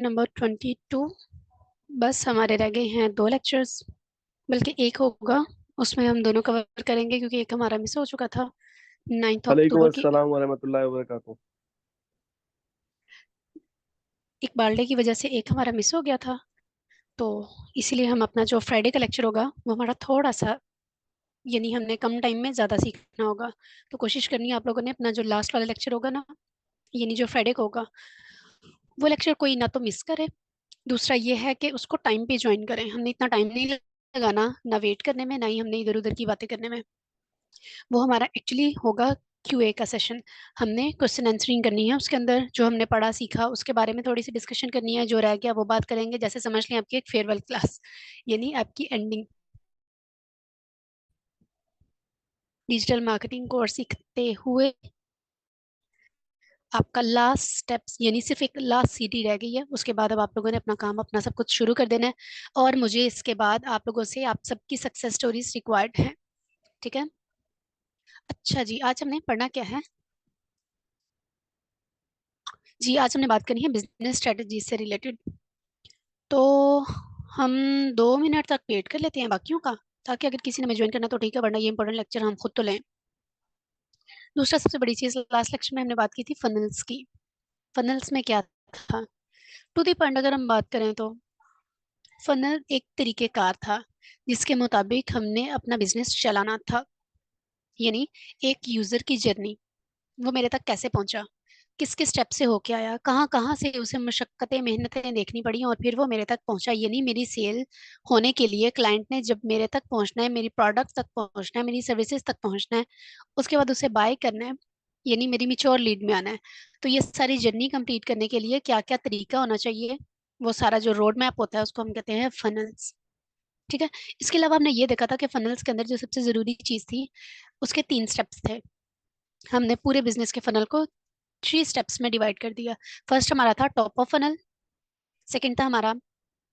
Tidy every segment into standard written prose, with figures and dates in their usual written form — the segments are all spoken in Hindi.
नंबर 22। बस हमारे रह गए हैं 2 लेक्चर्स, बल्कि एक होगा। उसमें हम दोनों कवर करेंगे क्योंकि एक हमारा मिस हो चुका था 9 वालेकुम अक्टूबर की अस्सलाम वरहमतुल्लाहि वबरकातुह। इकबाल डे की वजह से एक हमारा मिस हो गया था। तो इसीलिए हम अपना जो फ्राइडे का लेक्चर होगा वो हमारा थोड़ा सा, यानी हमने कम टाइम में ज़्यादा सीखना होगा। तो कोशिश करनी है आप लोगों ने अपना जो लास्ट वाला लेक्चर होगा ना, यानी जो फ्राइडे को होगा, वो लेक्चर कोई ना तो मिस करे। दूसरा ये है कि उसको टाइम पे ज्वाइन करें। हमने इतना टाइम नहीं लगाना, ना वेट करने में, ना ही हमने इधर उधर की बातें करने में। वो हमारा एक्चुअली होगा क्यूए का सेशन। हमने क्वेश्चन आंसरिंग करनी है, उसके अंदर जो हमने पढ़ा सीखा उसके बारे में थोड़ी सी डिस्कशन करनी है, जो रह गया वो बात करेंगे। जैसे समझ लें आपकी एक फेयरवेल क्लास, यानी आपकी एंडिंग। डिजिटल मार्केटिंग कोर्स सीखते हुए आपका लास्ट स्टेप्स, यानी सिर्फ एक लास्ट सीढ़ी रह गई है। उसके बाद अब आप लोगों ने अपना काम, अपना सब कुछ शुरू कर देना है। और मुझे इसके बाद आप लोगों से आप सबकी सक्सेस स्टोरीज रिक्वायर्ड है। ठीक है। अच्छा जी, आज हमने पढ़ना क्या है? जी, आज हमने बात करनी है बिजनेस स्ट्रेटजी से रिलेटेड। तो हम 2 मिनट तक वेट कर लेते हैं बाकियों का, ताकि अगर किसी ने हमें ज्वाइन करना तो ठीक है, वरना ये इंपॉर्टेंट लेक्चर हम खुद तो लें। दूसरा सबसे बड़ी चीज, लास्ट लेक्चर में हमने बात की थी फनल्स की। फनल्स में क्या था? टू दी पॉइंट अगर हम बात करें तो फनल एक तरीकेकार था जिसके मुताबिक हमने अपना बिजनेस चलाना था। यानी एक यूजर की जर्नी, वो मेरे तक कैसे पहुंचा, किस किस स्टेप से होके आया, कहाँ कहाँ से उसे मशक्कतें मेहनतें देखनी पड़ी और फिर वो मेरे तक पहुंचा। यानी मेरी सेल होने के लिए क्लाइंट ने जब मेरे तक पहुंचना है, मेरी प्रोडक्ट तक पहुंचना है, मेरी सर्विसेज तक पहुंचना है, उसके बाद उसे बाय करना है, यानी मेरी मिच्योर लीड में आना है। तो ये सारी जर्नी कंप्लीट करने के लिए क्या क्या तरीका होना चाहिए, वो सारा जो रोड मैप होता है उसको हम कहते हैं फनल्स। ठीक है। इसके अलावा हमने ये देखा था कि फनल्स के अंदर जो सबसे जरूरी चीज थी, उसके 3 स्टेप्स थे। हमने पूरे बिजनेस के फनल को 3 स्टेप्स में डिवाइड कर दिया। फर्स्ट हमारा था टॉप ऑफ फनल, सेकंड था हमारा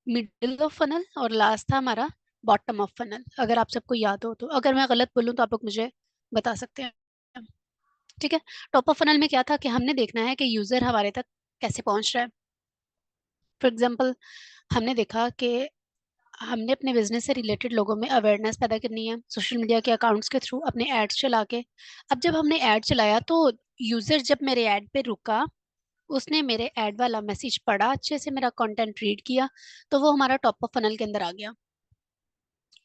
मिडिल ऑफ फनल, और लास्ट था हमारा बॉटम ऑफ फनल। अगर आप सबको याद हो तो, अगर मैं गलत बोलूं तो आप लोग मुझे बता सकते हैं। ठीक है। टॉप ऑफ फनल में क्या था कि हमने देखना है कि यूजर हमारे तक कैसे पहुंच रहा है। फॉर एग्जाम्पल, हमने देखा कि हमने अपने बिजनेस से रिलेटेड लोगों में अवेयरनेस पैदा करनी है सोशल मीडिया के अकाउंट्स के थ्रू, अपने एड्स चला के। अब जब हमने ऐड चलाया तो यूजर जब मेरे ऐड पे रुका, उसने मेरे ऐड वाला मैसेज पढ़ा, अच्छे से मेरा कंटेंट रीड किया, तो वो हमारा टॉप ऑफ फनल के अंदर आ गया।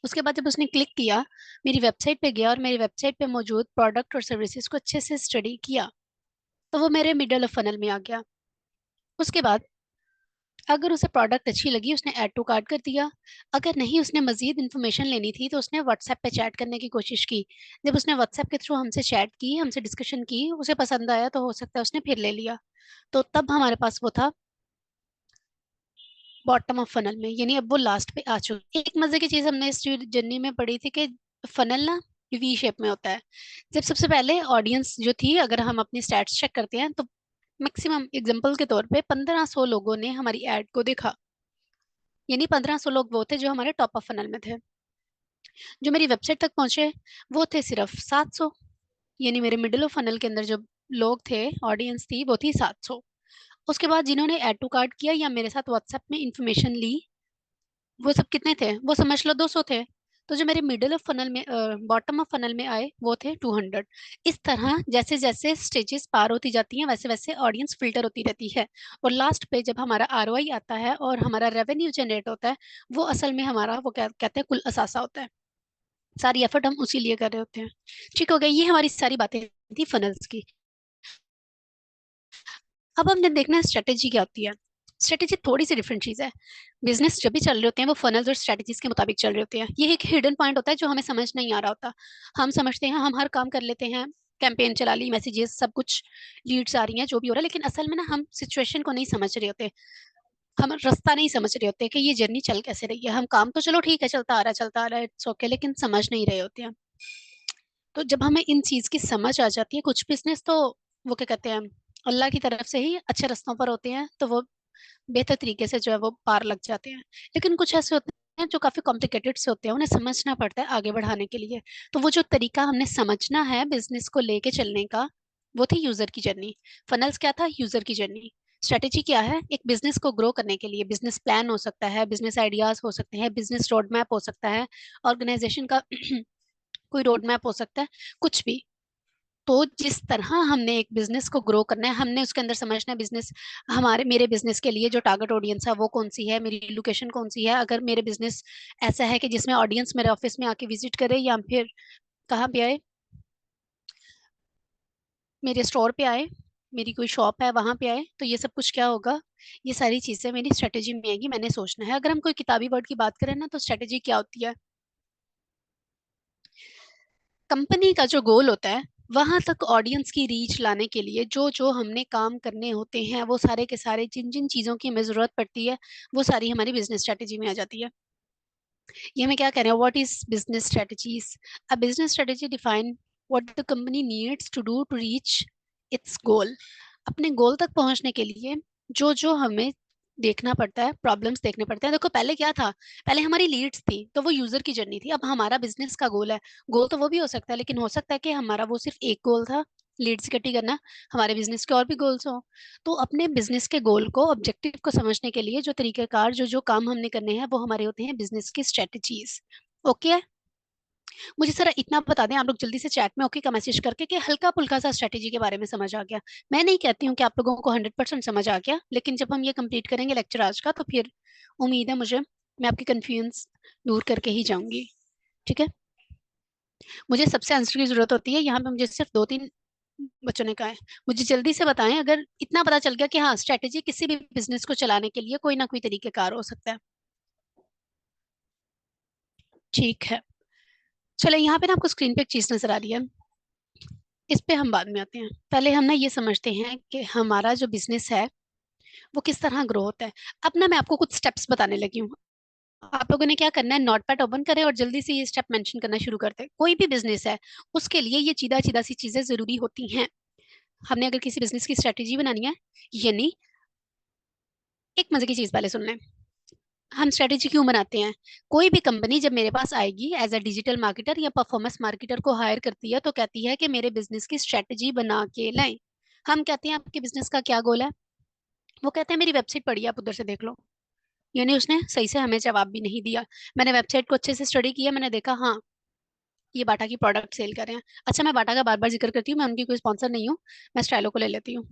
उसके बाद जब उसने क्लिक किया, मेरी वेबसाइट पे गया और मेरी वेबसाइट पे मौजूद प्रोडक्ट और सर्विसेज को अच्छे से स्टडी किया, तो वो मेरे मिडल ऑफ फनल में आ गया। उसके बाद अगर उसे प्रोडक्ट अच्छी लगी, उसने ऐड टू कार्ट कर दिया। अगर नहीं, उसने मजीद इन्फॉर्मेशन लेनी थी तो उसने व्हाट्सएप पे चैट करने की कोशिश की। जब उसने व्हाट्सएप के थ्रू हमसे चैट की, हमसे डिस्कशन की, उसे पसंद आया, तो हो सकता है उसने फिर ले लिया। तो तब हमारे पास वो था बॉटम ऑफ फनल में, यानी अब वो लास्ट पे आ चुकी। एक मजे की चीज हमने इस जर्नी में पढ़ी थी कि फनल ना वी शेप में होता है। जब सबसे पहले ऑडियंस जो थी, अगर हम अपनी स्टैट्स चेक करते हैं तो मैक्सिमम एग्जांपल के तौर पे 1500 लोगों ने हमारी एड को देखा। यानी 1500 लोग वो थे जो हमारे टॉप ऑफ फनल में थे। जो मेरी वेबसाइट तक पहुंचे वो थे सिर्फ 700। यानी मेरे मिडिल ऑफ फनल के अंदर जो लोग थे, ऑडियंस थी, वो थी 700। उसके बाद जिन्होंने ऐड टू कार्ट किया या मेरे साथ व्हाट्सएप में इंफॉर्मेशन ली, वो सब कितने थे? वो समझ लो 200 थे। तो जो मेरे मिडिल ऑफ फनल में, बॉटम ऑफ फनल में आए, वो थे 200। इस तरह जैसे जैसे स्टेजेस पार होती जाती हैं, वैसे वैसे ऑडियंस फिल्टर होती रहती है। और लास्ट पे जब हमारा आरओआई आता है और हमारा रेवेन्यू जनरेट होता है, वो असल में हमारा, वो क्या कहते हैं, कुल असासा होता है। सारी एफर्ट हम उसी लिए कर रहे होते हैं। ठीक हो गया, ये हमारी सारी बातें थी फनल्स की। अब हमने देखना है स्ट्रेटेजी क्या होती है। स्ट्रेटेजी थोड़ी सी डिफरेंट चीज है। बिजनेस जब भी चल रहे होते हैं वो फनल्स और स्ट्रेटेजीज के मुताबिक चल रहे होते हैं। ये एक हिडन पॉइंट होता है जो हमें समझ नहीं आ रहा होता। हम समझते हैं हम हर काम कर लेते हैं, कैंपेन चला ली, मैसेजेस, सब कुछ, लीड्स आ रही हैं, जो भी हो रहा है, लेकिन असल में ना हम सिचुएशन को नहीं समझ रहे होते। हम रास्ता नहीं समझ रहे होते कि ये जर्नी चल कैसे रही है। हम काम तो चलो ठीक है, चलता आ रहा है, चलता आ रहा है, इट्स ओके, लेकिन समझ नहीं रहे होते हैं। तो जब हमें इन चीज की समझ आ जाती है, कुछ बिजनेस तो वो क्या कहते हैं, अल्लाह की तरफ से ही अच्छे रास्तों पर होते हैं, तो वो बेहतर तरीके से जो है वो पार लग जाते हैं। लेकिन कुछ ऐसे होते हैं जो काफी कॉम्प्लिकेटेड से होते हैं, उन्हें समझना पड़ता है आगे बढ़ाने के लिए। तो वो जो तरीका हमने समझना है बिजनेस को लेके चलने का, वो थी यूजर की जर्नी। फनल्स क्या था? यूजर की जर्नी। स्ट्रेटेजी क्या है? एक बिजनेस को ग्रो करने के लिए बिजनेस प्लान हो सकता है, बिजनेस आइडियाज हो सकते हैं, बिजनेस रोड मैप हो सकता है, ऑर्गेनाइजेशन का कोई रोड मैप हो सकता है, कुछ भी। तो जिस तरह हमने एक बिजनेस को ग्रो करना है, हमने उसके अंदर समझना है बिजनेस, हमारे मेरे बिजनेस के लिए जो टारगेट ऑडियंस है वो कौन सी है, मेरी लोकेशन कौन सी है। अगर मेरे बिजनेस ऐसा है कि जिसमें ऑडियंस मेरे ऑफिस में आके विजिट करे, या फिर कहाँ पे आए, मेरे स्टोर पे आए, मेरी कोई शॉप है वहां पे आए, तो ये सब कुछ क्या होगा, ये सारी चीजें मेरी स्ट्रेटेजी में आएगी, मैंने सोचना है। अगर हम कोई किताबी वर्ड की बात करें ना, तो स्ट्रेटेजी क्या होती है? कंपनी का जो गोल होता है, वहां तक ऑडियंस की रीच लाने के लिए जो जो हमने काम करने होते हैं, वो सारे के सारे जिन जिन चीजों की हमें जरूरत पड़ती है, वो सारी हमारी बिजनेस स्ट्रेटेजी में आ जाती है। ये हमें क्या कह रहे हैं? What is business strategies? A business strategy define what the company needs to do to reach its goal. अपने गोल तक पहुंचने के लिए जो जो हमें देखना पड़ता है, प्रॉब्लम्स देखने पड़ते हैं। देखो पहले क्या था, पहले हमारी लीड्स थी तो वो यूजर की जर्नी थी। अब हमारा बिजनेस का गोल है, गोल तो वो भी हो सकता है, लेकिन हो सकता है कि हमारा वो सिर्फ एक गोल था, लीड्स इकट्ठी करना, हमारे बिजनेस के और भी गोल्स हो। तो अपने बिजनेस के गोल को, ऑब्जेक्टिव को समझने के लिए जो तरीकेकार, जो जो काम हमने करने हैं, वो हमारे होते हैं बिजनेस की स्ट्रेटजीज। ओके? मुझे सर इतना बता दें आप लोग जल्दी से चैट में ओके का मैसेज करके कि हल्का फुल्का सा स्ट्रेटेजी के बारे में समझ आ गया। मैं नहीं कहती हूँ कि आप लोगों को 100% समझ आ गया, लेकिन जब हम ये कंप्लीट करेंगे लेक्चर आज का, तो फिर उम्मीद है मुझे, मैं आपकी कंफ्यूजन दूर करके ही जाऊंगी। ठीक है? मुझे सबसे आंसर की जरूरत होती है, यहाँ पे मुझे सिर्फ दो तीन बच्चों ने कहा है। मुझे जल्दी से बताएं अगर इतना पता चल गया कि हाँ, स्ट्रेटेजी किसी भी बिजनेस को चलाने के लिए कोई ना कोई तरीकेकार हो सकता है। ठीक है, चले यहाँ पे ना आपको स्क्रीन पे एक चीज नजर आ रही है, इस पे हम बाद में आते हैं। पहले हम ना ये समझते हैं कि हमारा जो बिजनेस है वो किस तरह ग्रो होता है। अब ना मैं आपको कुछ स्टेप्स बताने लगी हूँ। आप लोगों ने क्या करना है, नोटपैड ओपन करें और जल्दी से ये स्टेप मेंशन करना शुरू करते हैं। कोई भी बिजनेस है उसके लिए ये सीधा सीधा सी चीजें जरूरी होती हैं। हमने अगर किसी बिजनेस की स्ट्रेटेजी बनानी है, यानी एक मजे की चीज पहले सुन लें, हम स्ट्रेटेजी क्यों बनाते हैं? कोई भी कंपनी जब मेरे पास आएगी एज अ डिजिटल मार्केटर या परफॉर्मेंस मार्केटर को हायर करती है, तो कहती है कि मेरे बिजनेस की स्ट्रेटेजी बना के लाएं। हम कहते हैं आपके बिजनेस का क्या गोल है? वो कहते हैं मेरी वेबसाइट पढ़ी है, आप उधर से देख लो। यानी उसने सही से हमें जवाब भी नहीं दिया। मैंने वेबसाइट को अच्छे से स्टडी किया, मैंने देखा हाँ, ये बाटा की प्रोडक्ट सेल कर रहे हैं। अच्छा, मैं बाटा का बार बार जिक्र करती हूँ, मैं उनकी कोई स्पॉन्सर नहीं हूँ, मैं स्टाइलो को ले लेती हूँ।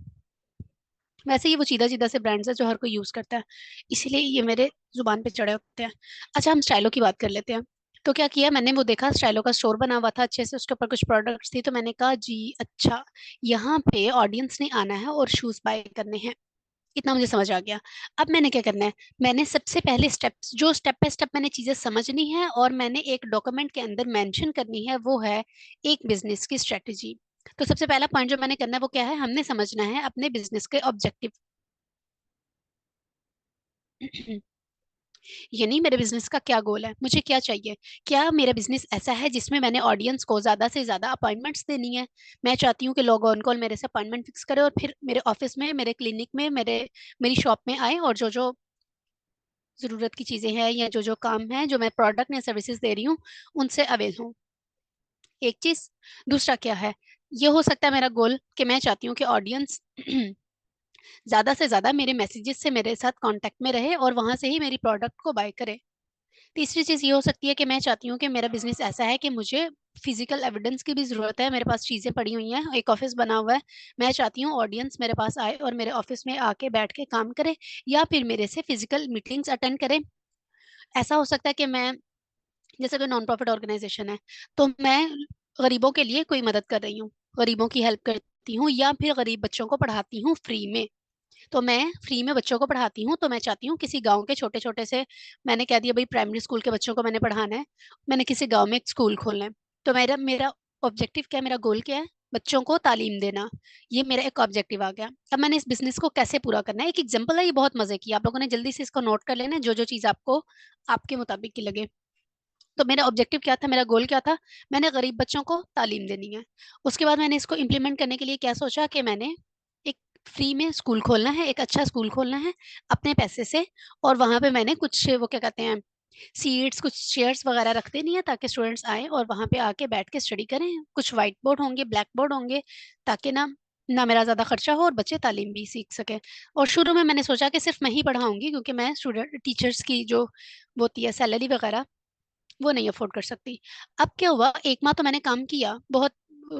वैसे ही वो सीधा सीधा से ब्रांड्स है जो हर कोई यूज करता है, इसीलिए ये मेरे जुबान पे चढ़े होते हैं। अच्छा, हम स्टाइलो की बात कर लेते हैं। तो क्या किया मैंने, वो देखा स्टाइलो का स्टोर बना हुआ था अच्छे से, उसके ऊपर कुछ प्रोडक्ट्स थी, तो मैंने कहा जी अच्छा, यहाँ पे ऑडियंस ने आना है और शूज बाय करने हैं। इतना मुझे समझ आ गया। अब मैंने क्या करना है, मैंने सबसे पहले स्टेप्स, जो स्टेप बाय स्टेप मैंने चीजें समझनी है और मैंने एक डॉक्यूमेंट के अंदर मेंशन करनी है, वो है एक बिजनेस की स्ट्रेटेजी। तो सबसे पहला पॉइंट जो मैंने करना है वो क्या है, हमने समझना है अपने बिजनेस के ऑब्जेक्टिव। यानी मेरे बिजनेस का क्या गोल है, मुझे क्या चाहिए। क्या मेरा बिजनेस ऐसा है जिसमें मैंने ऑडियंस को ज्यादा से ज्यादा अपॉइंटमेंट्स देनी है? मैं चाहती हूँ कि लोग ऑन कॉल मेरे से अपॉइंटमेंट फिक्स करें और फिर मेरे ऑफिस में, मेरे क्लिनिक में, मेरी शॉप में आए और जो जो जरूरत की चीजें हैं या जो जो काम है, जो मैं प्रोडक्ट या सर्विसेज दे रही हूँ, उनसे अवेल हूँ। एक चीज। दूसरा क्या है, ये हो सकता है मेरा गोल कि मैं चाहती हूँ कि ऑडियंस ज्यादा से ज्यादा मेरे मैसेजेस से मेरे साथ कांटेक्ट में रहे और वहां से ही मेरी प्रोडक्ट को बाय करे। तीसरी चीज ये हो सकती है कि मैं चाहती हूँ कि मेरा बिजनेस ऐसा है कि मुझे फिजिकल एविडेंस की भी जरूरत है, मेरे पास चीजें पड़ी हुई हैं, एक ऑफिस बना हुआ है, मैं चाहती हूँ ऑडियंस मेरे पास आए और मेरे ऑफिस में आके बैठ के काम करे, या फिर मेरे से फिजिकल मीटिंग्स अटेंड करे। ऐसा हो सकता है कि मैं, जैसे कोई नॉन प्रॉफिट ऑर्गेनाइजेशन है, तो मैं गरीबों के लिए कोई मदद कर रही हूँ, गरीबों की हेल्प करती हूँ, या फिर गरीब बच्चों को पढ़ाती हूँ फ्री में। तो मैं फ्री में बच्चों को पढ़ाती हूँ, तो मैं चाहती हूँ किसी गांव के छोटे छोटे से, मैंने कह दिया भाई प्राइमरी स्कूल के बच्चों को मैंने पढ़ाना है, मैंने किसी गांव में एक स्कूल खोलना है। तो मेरा मेरा ऑब्जेक्टिव क्या है, मेरा गोल क्या है? बच्चों को तालीम देना। ये मेरा एक ऑब्जेक्टिव आ गया। अब मैंने इस बिजनेस को कैसे पूरा करना है, एक एग्जांपल है, ये बहुत मजे की, आप लोगों ने जल्दी से इसको नोट कर लेना है, जो जो चीज आपको आपके मुताबिक की लगे। तो मेरा ऑब्जेक्टिव क्या था, मेरा गोल क्या था? मैंने गरीब बच्चों को तालीम देनी है। उसके बाद मैंने इसको इम्प्लीमेंट करने के लिए क्या सोचा कि मैंने एक फ्री में स्कूल खोलना है, एक अच्छा स्कूल खोलना है अपने पैसे से। और वहां पे मैंने कुछ वो क्या कहते हैं, सीट्स, कुछ चेयर्स वगैरह रख देनी है, ताकि स्टूडेंट्स आए और वहां पे आके बैठ के स्टडी करें। कुछ व्हाइट बोर्ड होंगे, ब्लैक बोर्ड होंगे, ताकि ना ना मेरा ज्यादा खर्चा हो और बच्चे तालीम भी सीख सके। और शुरू में मैंने सोचा कि सिर्फ मैं ही पढ़ाऊंगी, क्योंकि मैं स्टूडेंट टीचर्स की जो वो होती है सैलरी वगैरह वो नहीं अफोर्ड कर सकती। अब क्या हुआ, एक माह तो मैंने काम किया, बहुत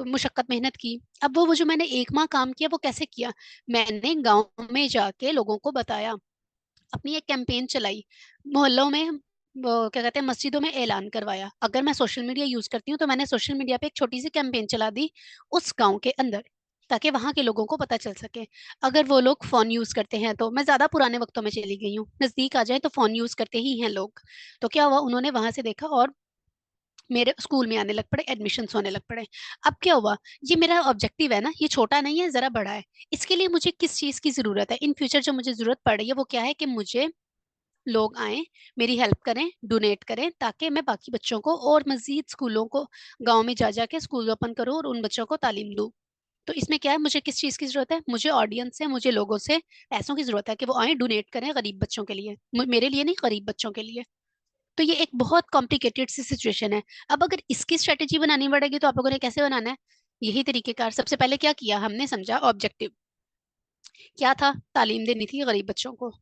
मुशक्कत मेहनत की। अब वो जो मैंने एक माह काम किया वो कैसे किया, मैंने गांव में जाके लोगों को बताया, अपनी एक कैंपेन चलाई, मोहल्लों में, वो क्या कहते हैं, मस्जिदों में ऐलान करवाया। अगर मैं सोशल मीडिया यूज करती हूँ तो मैंने सोशल मीडिया पे एक छोटी सी कैंपेन चला दी उस गांव के अंदर, ताकि वहां के लोगों को पता चल सके। अगर वो लोग फोन यूज करते हैं, तो मैं ज्यादा पुराने वक्तों में चली गई हूँ, नजदीक आ जाए तो फोन यूज करते ही हैं लोग। तो क्या हुआ, उन्होंने वहां से देखा और मेरे स्कूल में आने लग पड़े, एडमिशन होने लग पड़े। अब क्या हुआ, ये मेरा ऑब्जेक्टिव है ना, ये छोटा नहीं है, जरा बड़ा है। इसके लिए मुझे किस चीज की जरूरत है, इन फ्यूचर जो मुझे जरूरत पड़ रही है वो क्या है, कि मुझे लोग आए, मेरी हेल्प करें, डोनेट करें, ताकि मैं बाकी बच्चों को और मजीद स्कूलों को, गांव में जा जाके स्कूल ओपन करूं और उन बच्चों को तालीम दूं। तो इसमें क्या है, मुझे किस चीज की जरूरत है, मुझे ऑडियंस से, मुझे लोगों से पैसों की जरूरत है, कि वो आए डोनेट करें गरीब बच्चों के लिए, मेरे लिए नहीं, गरीब बच्चों के लिए। तो ये एक बहुत कॉम्प्लिकेटेड सी सिचुएशन है। अब अगर इसकी स्ट्रेटेजी बनानी पड़ेगी तो आप लोगों ने कैसे बनाना है, यही तरीकेकार। सबसे पहले क्या किया हमने, समझा ऑब्जेक्टिव क्या था, तालीम देनी थी गरीब बच्चों को,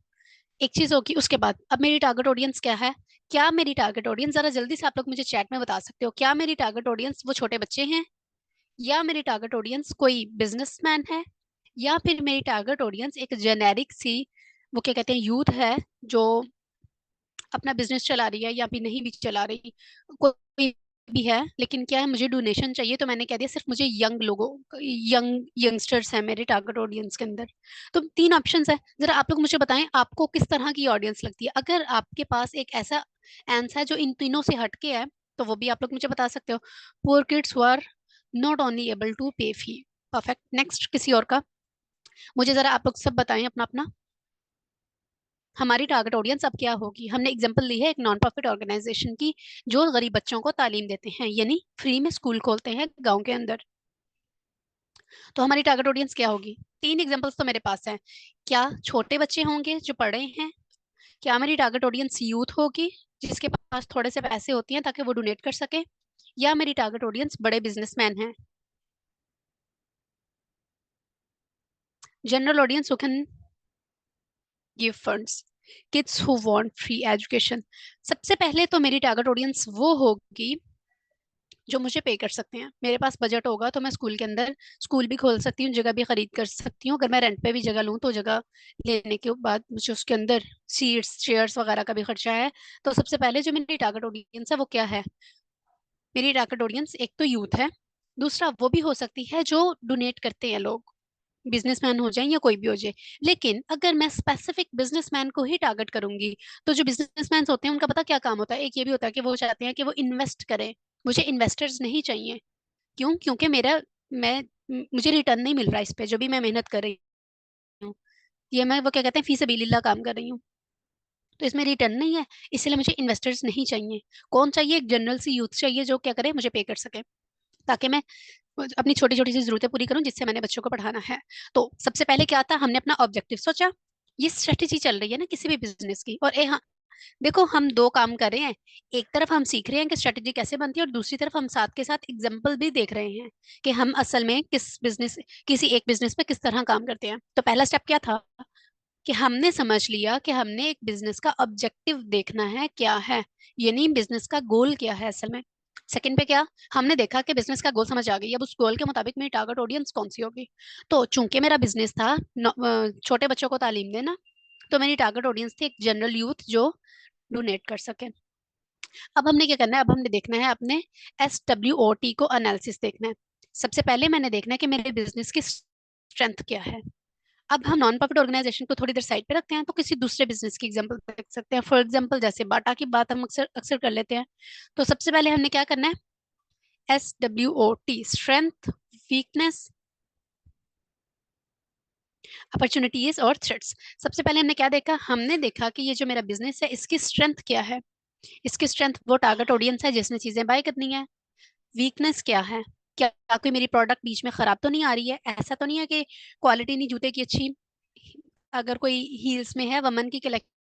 एक चीज होगी। उसके बाद अब मेरी टारगेट ऑडियंस क्या है, क्या मेरी टारगेट ऑडियंस, जरा जल्दी से आप लोग मुझे चैट में बता सकते हो, क्या मेरी टारगेट ऑडियंस वो छोटे बच्चे हैं, या मेरी टारगेट ऑडियंस कोई बिजनेसमैन है, या फिर मेरी टारगेट ऑडियंस एक जेनेरिक सी, वो क्या कहते हैं, यूथ है, जो अपना बिजनेस चला रही है या भी नहीं भी चला रही, कोई भी है, लेकिन क्या है, मुझे डोनेशन चाहिए, तो मैंने कह दिया सिर्फ मुझे यंग लोगों, यंगस्टर्स हैं मेरे टारगेट ऑडियंस के अंदर। तो तीन ऑप्शंस है, जरा आप लोग मुझे बताएं आपको किस तरह की ऑडियंस लगती है। अगर आपके पास एक ऐसा आंसर है जो इन तीनों से हटके है, तो वो भी आप लोग मुझे बता सकते हो। Poor kids who are not only able to pay fee. Perfect, next किसी और का, मुझे जरा आप लोग सब बताएं अपना अपना। हमारी टारगेट ऑडियंस अब क्या होगी, हमने एग्जांपल ली है एक नॉन प्रॉफिट ऑर्गेनाइजेशन की, जो गरीब बच्चों को तालीम देते हैं, यानी फ्री में स्कूल खोलते हैं गांव के अंदर। तो हमारी टारगेट ऑडियंस क्या होगी, तीन एग्जांपल्स तो मेरे पास हैं। क्या छोटे बच्चे होंगे जो पढ़े हैं, क्या मेरी टारगेट ऑडियंस यूथ होगी, जिसके पास थोड़े से पैसे होती हैं ताकि वो डोनेट कर सके, या मेरी टारगेट ऑडियंस बड़े बिजनेसमैन हैं, general audience who can give funds, kids who want free education. सबसे पहले तो मेरी टारगेट ऑडियंस वो होगी जो मुझे पे कर सकते हैं। मेरे पास बजट होगा तो मैं स्कूल के अंदर स्कूल भी खोल सकती हूँ, जगह भी खरीद कर सकती हूँ। अगर मैं रेंट पे भी जगह लूँ तो जगह लेने के बाद मुझे उसके अंदर सीट्स चेयर्स वगैरह का भी खर्चा है। तो सबसे पहले जो मेरी टारगेट ऑडियंस है वो क्या है, मेरी टारगेट ऑडियंस एक तो यूथ है, दूसरा वो भी हो सकती है जो डोनेट करते हैं लोग, बिजनेसमैन हो जाए या कोई भी हो जाए। लेकिन अगर मैं स्पेसिफिक बिजनेसमैन को ही टारगेट करूंगी, तो जो बिजनेसमैन होते हैं उनका पता क्या काम होता है, एक ये भी होता है कि वो चाहते हैं कि वो इन्वेस्ट करें। मुझे इन्वेस्टर्स नहीं चाहिए, क्यों, क्योंकि मैं मुझे रिटर्न नहीं मिल रहा इस पे, जो भी मैं मेहनत कर रही हूँ, ये मैं वो क्या कहते हैं फी सबीलिल्लाह काम कर रही हूँ, तो इसमें रिटर्न नहीं है। इसलिए मुझे इन्वेस्टर्स नहीं चाहिए। कौन चाहिए, एक जनरल सी यूथ चाहिए जो क्या करे, मुझे पे कर सके, ताकि मैं अपनी छोटी छोटी सी जरूरतें पूरी करूं जिससे मैंने बच्चों को पढ़ाना है। तो सबसे पहले क्या था, हमने अपना ऑब्जेक्टिव सोचा। ये स्ट्रेटेजी चल रही है ना किसी भी बिजनेस की। और हाँ, देखो हम दो काम कर रहे हैं, एक तरफ हम सीख रहे हैं कि स्ट्रेटेजी कैसे बनती है, और दूसरी तरफ हम साथ के साथ एग्जाम्पल भी देख रहे हैं कि हम असल में किसी एक बिजनेस में किस तरह काम करते हैं। तो पहला स्टेप क्या था, कि हमने समझ लिया कि हमने एक बिजनेस का ऑब्जेक्टिव देखना है क्या है, यानी बिजनेस का गोल क्या है असल में। सेकंड पे क्या, हमने देखा कि बिजनेस का गोल समझ आ गई, अब उस गोल के मुताबिक मेरी टारगेट ऑडियंस कौन सी होगी। तो चूंकि मेरा बिजनेस था छोटे बच्चों को तालीम देना, तो मेरी टारगेट ऑडियंस थी एक जनरल यूथ जो डोनेट कर सके। अब हमने क्या करना है, अब हमने देखना है अपने SWOT को एनालिसिस देखना है। सबसे पहले मैंने देखना है कि मेरे बिजनेस की स्ट्रेंथ क्या है। अब हम नॉन प्रॉफिट ऑर्गेनाइजेशन को थोड़ी देर साइड पे रखते हैं, तो किसी दूसरे बिजनेस की एग्जांपल देख सकते हैं। फॉर एग्जांपल जैसे बाटा की बात हम अक्सर अक्सर कर लेते हैं। तो सबसे पहले हमने क्या करना है, SWOT, स्ट्रेंथ, वीकनेस, अपॉर्चुनिटीज और थ्रेट्स। सबसे पहले हमने क्या देखा, हमने देखा कि ये जो मेरा बिजनेस है इसकी स्ट्रेंथ क्या है। इसकी स्ट्रेंथ वो टारगेट ऑडियंस है जिसने चीजें बाय करनी है। वीकनेस क्या है, क्या कोई मेरी प्रोडक्ट बीच में खराब तो नहीं आ रही है, ऐसा तो नहीं है कि क्वालिटी नहीं जूते की अच्छी, अगर कोई हील्स में है वमन की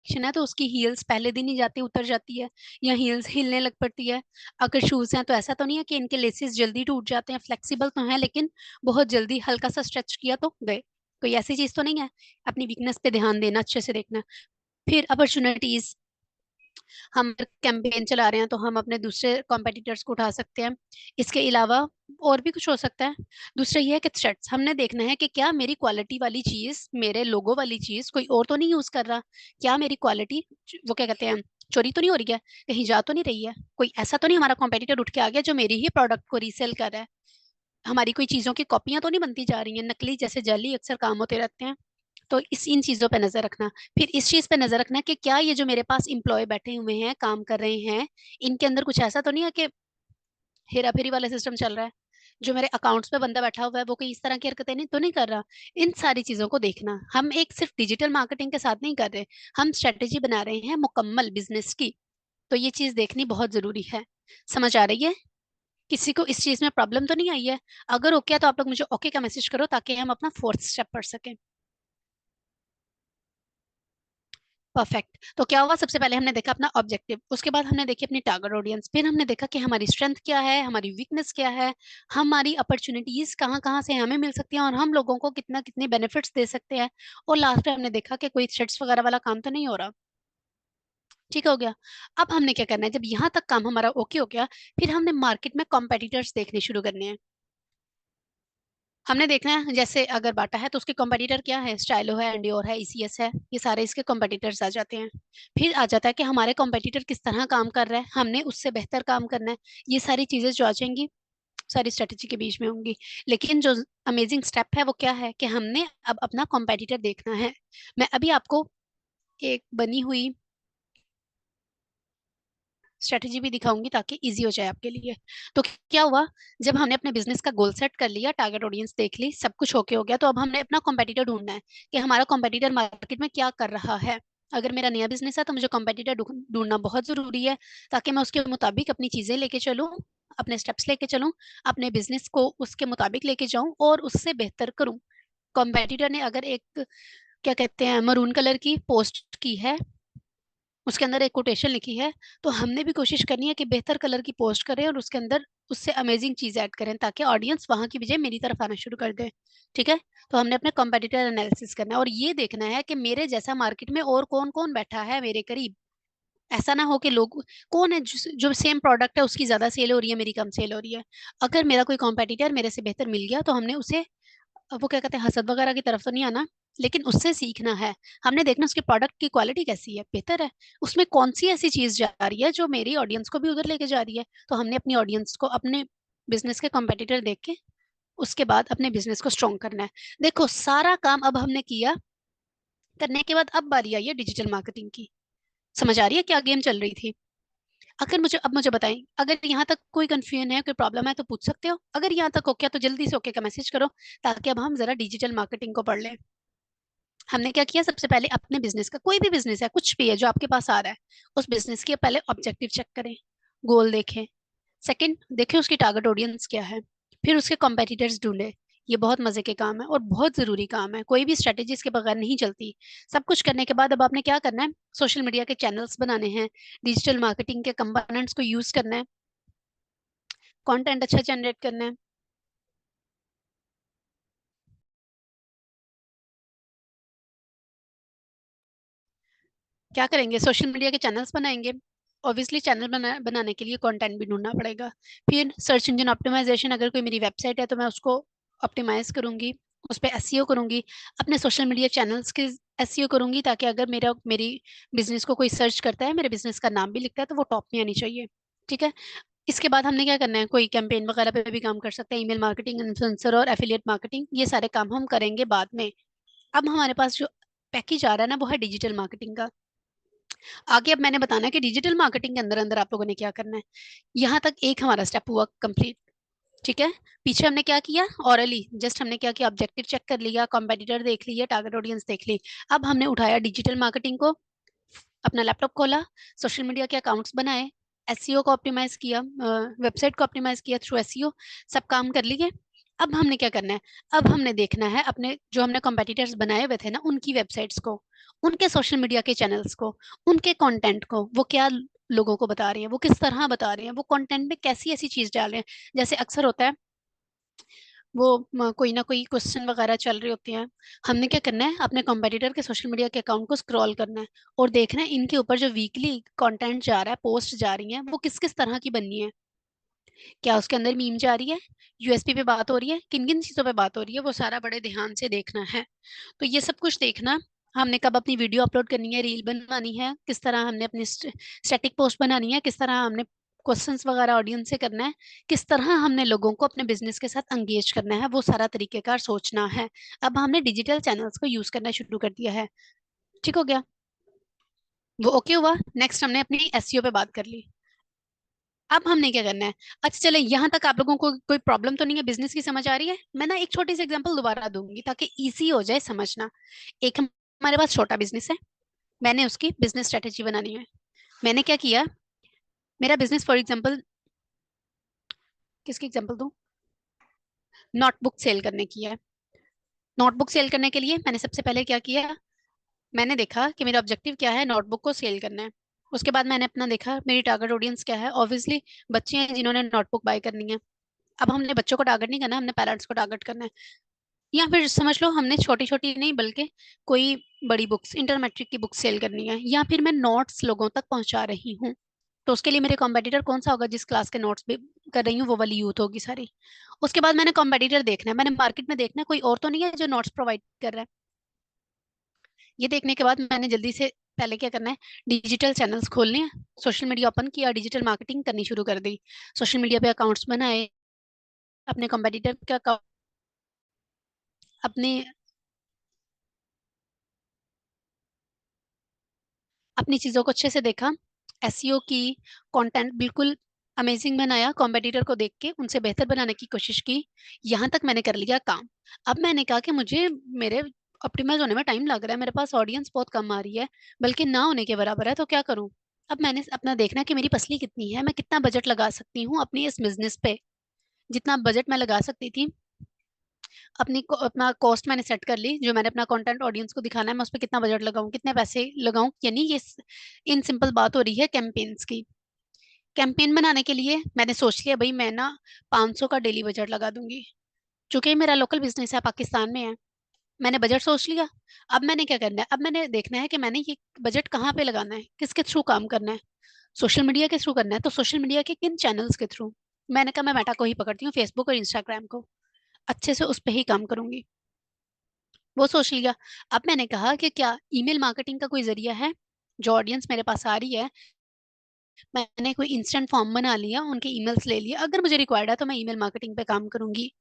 कलेक्शन है तो उसकी हील्स पहले दिन ही जाती उतर जाती है, या हील्स हिलने लग पड़ती है। अगर शूज हैं तो ऐसा तो नहीं है कि इनके लेसेस जल्दी टूट जाते हैं, फ्लेक्सिबल तो हैं लेकिन बहुत जल्दी हल्का सा स्ट्रेच किया तो गए। कोई ऐसी चीज तो नहीं है। अपनी वीकनेस पे ध्यान देना, अच्छे से देखना। फिर अपॉर्चुनिटीज, हम कैंपेन चला रहे हैं तो हम अपने दूसरे कॉम्पिटिटर्स को उठा सकते हैं। इसके अलावा और भी कुछ हो सकता है। दूसरा ये है कि थ्रेट्स, हमने देखना है कि क्या मेरी क्वालिटी वाली चीज, मेरे लोगो वाली चीज कोई और तो नहीं यूज कर रहा। क्या मेरी क्वालिटी, वो क्या कहते हैं, चोरी तो नहीं हो रही है, कहीं जा तो नहीं रही है, कोई ऐसा तो नहीं हमारा कॉम्पिटिटर उठ के आ गया जो मेरी ही प्रोडक्ट को रीसेल कर रहा है। हमारी कोई चीजों की कॉपियां तो नहीं बनती जा रही हैं, नकली जैसे जाली अक्सर काम होते रहते हैं। तो इस इन चीजों पे नजर रखना। फिर इस चीज पे नजर रखना कि क्या ये जो मेरे पास इम्प्लॉय बैठे हुए हैं, काम कर रहे हैं, इनके अंदर कुछ ऐसा तो नहीं है कि हेरा फेरी वाला सिस्टम चल रहा है। जो मेरे अकाउंट्स पे बंदा बैठा हुआ है वो कोई इस तरह की हरकतें नहीं तो नहीं कर रहा। इन सारी चीजों को देखना। हम एक सिर्फ डिजिटल मार्केटिंग के साथ नहीं कर रहे, हम स्ट्रेटेजी बना रहे हैं मुकम्मल बिजनेस की। तो ये चीज देखनी बहुत जरूरी है। समझ आ रही है? किसी को इस चीज में प्रॉब्लम तो नहीं आई है? अगर ओके है तो आप लोग मुझे ओके का मैसेज करो ताकि हम अपना फोर्थ स्टेप पढ़ सकें। परफेक्ट। तो क्या हुआ, सबसे पहले हमने देखा अपना ऑब्जेक्टिव, उसके बाद हमने देखी अपनी टारगेट ऑडियंस, फिर हमने देखा कि हमारी स्ट्रेंथ क्या है, हमारी वीकनेस क्या है, हमारी अपॉर्चुनिटीज कहाँ कहाँ से हमें मिल सकती हैं और हम लोगों को कितना कितने बेनिफिट्स दे सकते हैं। और लास्ट में हमने देखा कि कोई थ्रेड्स वगैरह वाला काम तो नहीं हो रहा। ठीक हो गया। अब हमने क्या करना है, जब यहाँ तक काम हमारा ओके हो गया, फिर हमने मार्केट में कॉम्पिटिटर्स देखने शुरू करने हैं। हमने देखना है जैसे अगर बाटा है तो उसके कॉम्पिटिटर क्या है, स्टाइलो है, एंडियोर है, ईसीएस है, ये सारे इसके कॉम्पिटिटर्स आ जाते हैं। फिर आ जाता है कि हमारे कॉम्पिटिटर किस तरह काम कर रहा है, हमने उससे बेहतर काम करना है। ये सारी चीजें जो आ जाएंगी सारी स्ट्रेटेजी के बीच में होंगी। लेकिन जो अमेजिंग स्टेप है वो क्या है कि हमने अब अपना कॉम्पिटिटर देखना है। मैं अभी आपको एक बनी हुई स्ट्रेटेजी भी दिखाऊंगी ताकि इजी हो जाए आपके लिए। तो क्या हुआ, जब हमने अपने बिजनेस का गोल सेट कर लिया, टारगेट ऑडियंस देख ली, सब कुछ ओके हो गया, तो अब हमने अपना कॉम्पिटिटर ढूंढना है कि हमारा कॉम्पिटिटर मार्केट में क्या कर रहा है। अगर मेरा नया बिजनेस है तो मुझे कॉम्पिटिटर ढूंढना बहुत जरूरी है ताकि मैं उसके मुताबिक अपनी चीजें लेके चलूं, अपने स्टेप्स लेके चलूं, अपने बिजनेस को उसके मुताबिक लेके जाऊं और उससे बेहतर करूं। कॉम्पिटिटर ने अगर एक, क्या कहते हैं, मरून कलर की पोस्ट की है, उसके अंदर एक कोटेशन लिखी है, तो हमने भी कोशिश करनी है कि बेहतर कलर की पोस्ट करें और उसके अंदर उससे अमेजिंग चीज ऐड करें ताकि ऑडियंस वहां की बजाय मेरी तरफ आना शुरू कर दे। ठीक है। तो हमने अपने कॉम्पिटिटर एनालिसिस करना है और ये देखना है कि मेरे जैसा मार्केट में और कौन कौन बैठा है मेरे करीब। ऐसा ना हो कि लोग, कौन है जो सेम प्रोडक्ट है उसकी ज्यादा सेल हो रही है, मेरी कम सेल हो रही है। अगर मेरा कोई कॉम्पिटिटर मेरे से बेहतर मिल गया तो हमने उसे, वो क्या कहते हैं, हसद वगैरह की तरफ तो नहीं आना, लेकिन उससे सीखना है। हमने देखना उसके प्रोडक्ट की क्वालिटी कैसी है, बेहतर है, उसमें कौन सी ऐसी चीज जा रही है जो मेरी ऑडियंस को भी उधर लेके जा रही है। तो हमने अपनी ऑडियंस को अपने बिजनेस के कॉम्पिटिटर देख के उसके बाद अपने बिजनेस को स्ट्रॉन्ग करना है। देखो सारा काम अब हमने किया, करने के बाद अब बारी आई है डिजिटल मार्केटिंग की। समझ आ रही है क्या गेम चल रही थी? अगर मुझे अब मुझे बताएं, अगर यहाँ तक कोई कंफ्यूजन है, कोई प्रॉब्लम है तो पूछ सकते हो। अगर यहाँ तक ओके है तो जल्दी से ओके का मैसेज करो ताकि अब हम जरा डिजिटल मार्केटिंग को पढ़ लें। हमने क्या किया, सबसे पहले अपने बिजनेस का, कोई भी बिजनेस है, कुछ भी है जो आपके पास आ रहा है, उस बिजनेस के पहले ऑब्जेक्टिव चेक करें, गोल देखें। सेकंड, देखें उसकी टारगेट ऑडियंस क्या है। फिर उसके कॉम्पिटिटर्स ढूंढे। ये बहुत मजे के काम है और बहुत जरूरी काम है, कोई भी स्ट्रेटेजी इसके बगैर नहीं चलती। सब कुछ करने के बाद अब आपने क्या करना है, सोशल मीडिया के चैनल्स बनाने हैं, डिजिटल मार्केटिंग के कंपोनेंट्स को यूज करना है, कंटेंट अच्छा जनरेट करना है। क्या करेंगे, सोशल मीडिया के चैनल्स बनाएंगे। ऑब्वियसली चैनल बनाने के लिए कंटेंट भी ढूंढना पड़ेगा। फिर सर्च इंजन ऑप्टिमाइजेशन, अगर कोई मेरी वेबसाइट है तो मैं उसको ऑप्टिमाइज करूंगी, उस पर एसईओ करूंगी, अपने सोशल मीडिया चैनल्स के एसईओ करूंगी ताकि अगर मेरी बिजनेस को कोई सर्च करता है, मेरे बिजनेस का नाम भी लिखता है, तो वो टॉप में आनी चाहिए। ठीक है। इसके बाद हमने क्या करना है, कोई कैंपेन वगैरह पे भी काम कर सकते हैं, ईमेल मार्केटिंग, इन्फ्लुएंसर और एफिलिएट मार्केटिंग, ये सारे काम हम करेंगे बाद में। अब हमारे पास जो पैकेज आ रहा है ना वो है डिजिटल मार्केटिंग का। आगे अब मैंने बताना है कि डिजिटल मार्केटिंग के अंदर अंदर आप लोगों ने क्या करना है। यहाँ तक एक हमारा स्टेप हुआ कंप्लीट। ठीक है। पीछे हमने क्या किया, ऑरली जस्ट हमने क्या किया, ऑब्जेक्टिव चेक कर लिया, कॉम्पिटिटर देख लिया, टारगेट ऑडियंस देख ली। अब हमने उठाया डिजिटल मार्केटिंग को, अपना लैपटॉप खोला, सोशल मीडिया के अकाउंट्स बनाए, एसईओ को ऑप्टिमाइज किया, वेबसाइट को ऑप्टिमाइज किया थ्रू एसईओ, सब काम कर लिए। अब हमने क्या करना है, अब हमने देखना है अपने जो हमने कॉम्पिटिटर्स बनाए हुए थे ना, उनकी वेबसाइट्स को, उनके सोशल मीडिया के चैनल्स को, उनके कंटेंट को, वो क्या लोगों को बता रही हैं, वो किस तरह बता रही हैं, वो कंटेंट में कैसी ऐसी चीज डाल रहे हैं। जैसे अक्सर होता है, वो कोई ना कोई क्वेश्चन वगैरह चल रही होती हैं। हमने क्या करना है, अपने कॉम्पिटिटर के सोशल मीडिया के अकाउंट को स्क्रॉल करना है और देखना है इनके ऊपर जो वीकली कंटेंट जा रहा है, पोस्ट जा रही हैं, वो किस किस तरह की बननी है। क्या उसके अंदर मीम जा रही है, यूएसपी पे बात हो रही है, किन किन चीजों पे बात हो रही है, वो सारा बड़े ध्यान से देखना है। तो ये सब कुछ देखना, हमने कब अपनी वीडियो अपलोड करनी है, रील बनवानी है, किस तरह हमने अपनी स्टैटिक पोस्ट बनानी है, किस तरह हमने क्वेश्चंस वगैरह ऑडियंस से करना है, किस तरह हमने लोगों को अपने बिजनेस के साथ एंगेज करना है, वो सारा तरीकेकार सोचना है। अब हमने डिजिटल चैनल्स को यूज करना शुरू कर दिया है। ठीक हो गया, वो ओके हुआ। नेक्स्ट हमने अपनी एसईओ पे बात कर ली। अब हमने क्या करना है, अच्छा चले यहाँ तक आप लोगों को कोई प्रॉब्लम तो नहीं है, बिजनेस की समझ आ रही है। मैं ना एक छोटी सी एग्जांपल दोबारा दूंगी ताकि इजी हो जाए समझना। एक हमारे पास छोटा बिजनेस है, मैंने उसकी बिजनेस स्ट्रेटेजी बनानी है। मैंने क्या किया, मेरा बिजनेस फॉर एग्जांपल, किसकी एग्जांपल दूं, नोटबुक सेल करने की है। नोटबुक सेल करने के लिए मैंने सबसे पहले क्या किया, मैंने देखा कि मेरा ऑब्जेक्टिव क्या है, नोटबुक को सेल करना है। उसके बाद मैंने अपना देखा मेरी टारगेट ऑडियंस क्या है, ऑब्वियसली बच्चे हैं जिन्होंने नोटबुक बाय करनी है। अब हमने बच्चों को टारगेट नहीं करना, हमने पेरेंट्स को टारगेट करना है। या फिर समझ लो हमने छोटी छोटी नहीं बल्कि कोई बड़ी बुक्स, इंटरमेट्रिक की बुक्स सेल करनी है, या फिर मैं नोट्स लोगों तक पहुंचा रही हूँ। तो उसके लिए मेरे कॉम्पिटिटर कौन सा होगा, जिस क्लास के नोट्स भी कर रही हूँ वो वाली यूथ होगी सारी। उसके बाद मैंने कॉम्पिटिटर देखना है, मैंने मार्केट में देखना है कोई और तो नहीं है जो नोट्स प्रोवाइड कर रहा है। ये देखने के बाद मैंने जल्दी से पहले क्या करना है, डिजिटल चैनल्स खोलने हैं, सोशल मीडिया ओपन किया, डिजिटल मार्केटिंग करनी शुरू कर दी। सोशल मीडिया पे अकाउंट्स बनाए, अपने कॉम्पिटिटर का अपने अपनी चीजों को अच्छे से देखा, एसईओ की, कंटेंट बिल्कुल अमेजिंग बनाया, कॉम्पिटिटर को देख के उनसे बेहतर बनाने की कोशिश की। यहाँ तक मैंने कर लिया काम। अब मैंने कहा कि मुझे मेरे ऑप्टिमाइज होने में टाइम लग रहा है, मेरे पास ऑडियंस बहुत कम आ रही है, बल्कि ना होने के बराबर है, तो क्या करूं। अब मैंने अपना देखना कि मेरी पसली कितनी है, मैं कितना बजट लगा सकती हूँ अपनी इस बिजनेस पे। जितना बजट मैं लगा सकती थी, अपना कॉस्ट मैंने सेट कर ली, जो मैंने अपना कंटेंट ऑडियंस को दिखाना है मैं उस पर कितना बजट लगाऊं, कितने पैसे लगाऊं, यानी ये इन सिंपल बात हो रही है कैंपेन्स की। कैंपेन बनाने के लिए मैंने सोच लिया भाई मैं ना 500 का डेली बजट लगा दूंगी, क्योंकि मेरा लोकल बिजनेस है, पाकिस्तान में है। मैंने बजट सोच लिया। अब मैंने क्या करना है, अब मैंने देखना है कि मैंने ये बजट कहाँ पे लगाना है, किसके थ्रू काम करना है। सोशल मीडिया के थ्रू करना है, तो सोशल मीडिया के किन चैनल्स के थ्रू। मैंने कहा मैं मेटा को ही पकड़ती हूँ, फेसबुक और इंस्टाग्राम को, अच्छे से उस पर ही काम करूंगी। वो सोच लिया। अब मैंने कहा कि क्या ईमेल मार्केटिंग का कोई जरिया है, जो ऑडियंस मेरे पास आ रही है, मैंने कोई इंस्टेंट फॉर्म बना लिया, उनके ईमेल्स ले लिए, अगर मुझे रिक्वायर्ड है तो मैं ईमेल मार्केटिंग पे काम करूंगी।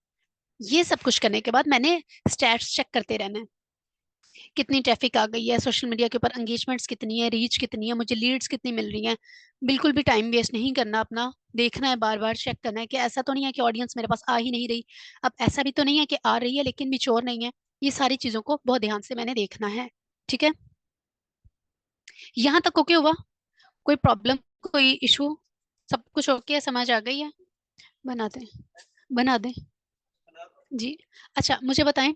ये सब कुछ करने के बाद मैंने स्टैट्स चेक करते रहना है, कितनी ट्रैफिक आ गई है सोशल मीडिया के ऊपर, एंगेजमेंट्स कितनी है, रीच कितनी है, मुझे लीड्स कितनी मिल रही हैं। बिल्कुल भी टाइम वेस्ट नहीं करना अपना, देखना है, बार बार चेक करना है कि ऐसा तो नहीं है कि ऑडियंस मेरे पास आ ही नहीं रही। अब ऐसा भी तो नहीं है कि आ रही है लेकिन भी चोर नहीं है। ये सारी चीजों को बहुत ध्यान से मैंने देखना है। ठीक है, यहाँ तक ओके हुआ, कोई प्रॉब्लम, कोई इशू, सब कुछ ओके है, समझ आ गई है। बना दें, बना दें जी। अच्छा मुझे बताएं,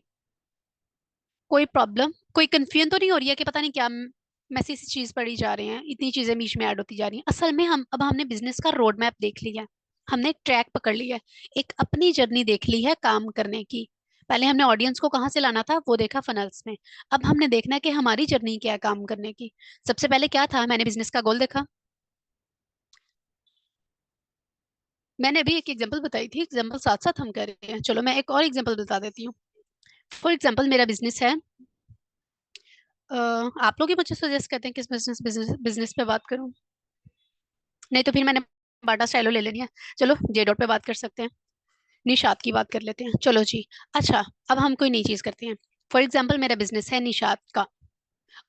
कोई प्रॉब्लम, कोई कंफ्यूजन तो नहीं हो रही है कि पता नहीं क्या मैसी सी चीज पड़ी जा रही है, इतनी चीजें बीच में ऐड होती जा रही हैं। असल में हम अब हमने बिजनेस का रोड मैप देख लिया है, हमने एक ट्रैक पकड़ लिया है, एक अपनी जर्नी देख ली है काम करने की। पहले हमने ऑडियंस को कहाँ से लाना था वो देखा फनल्स में। अब हमने देखना है कि हमारी जर्नी क्या है काम करने की। सबसे पहले क्या था, मैंने बिजनेस का गोल देखा। मैंने अभी एक एग्जांपल बताई थी, एग्जांपल साथ साथ हम कर रहे हैं, चलो मैं एक और एग्जांपल बता देती हूँ। फॉर एग्जांपल मेरा बिजनेस है, आप लोग ही मुझे सजेस्ट करते हैं किस बिजनेस बिजनेस बिजनेस पे बात करूं, नहीं तो फिर मैंने बाटा स्टाइलो ले लेनी है। चलो जे डॉट पे बात कर सकते हैं, निशात की बात कर लेते हैं, चलो जी। अच्छा, अब हम कोई नई चीज करते हैं। फॉर एग्जाम्पल मेरा बिजनेस है निशात का,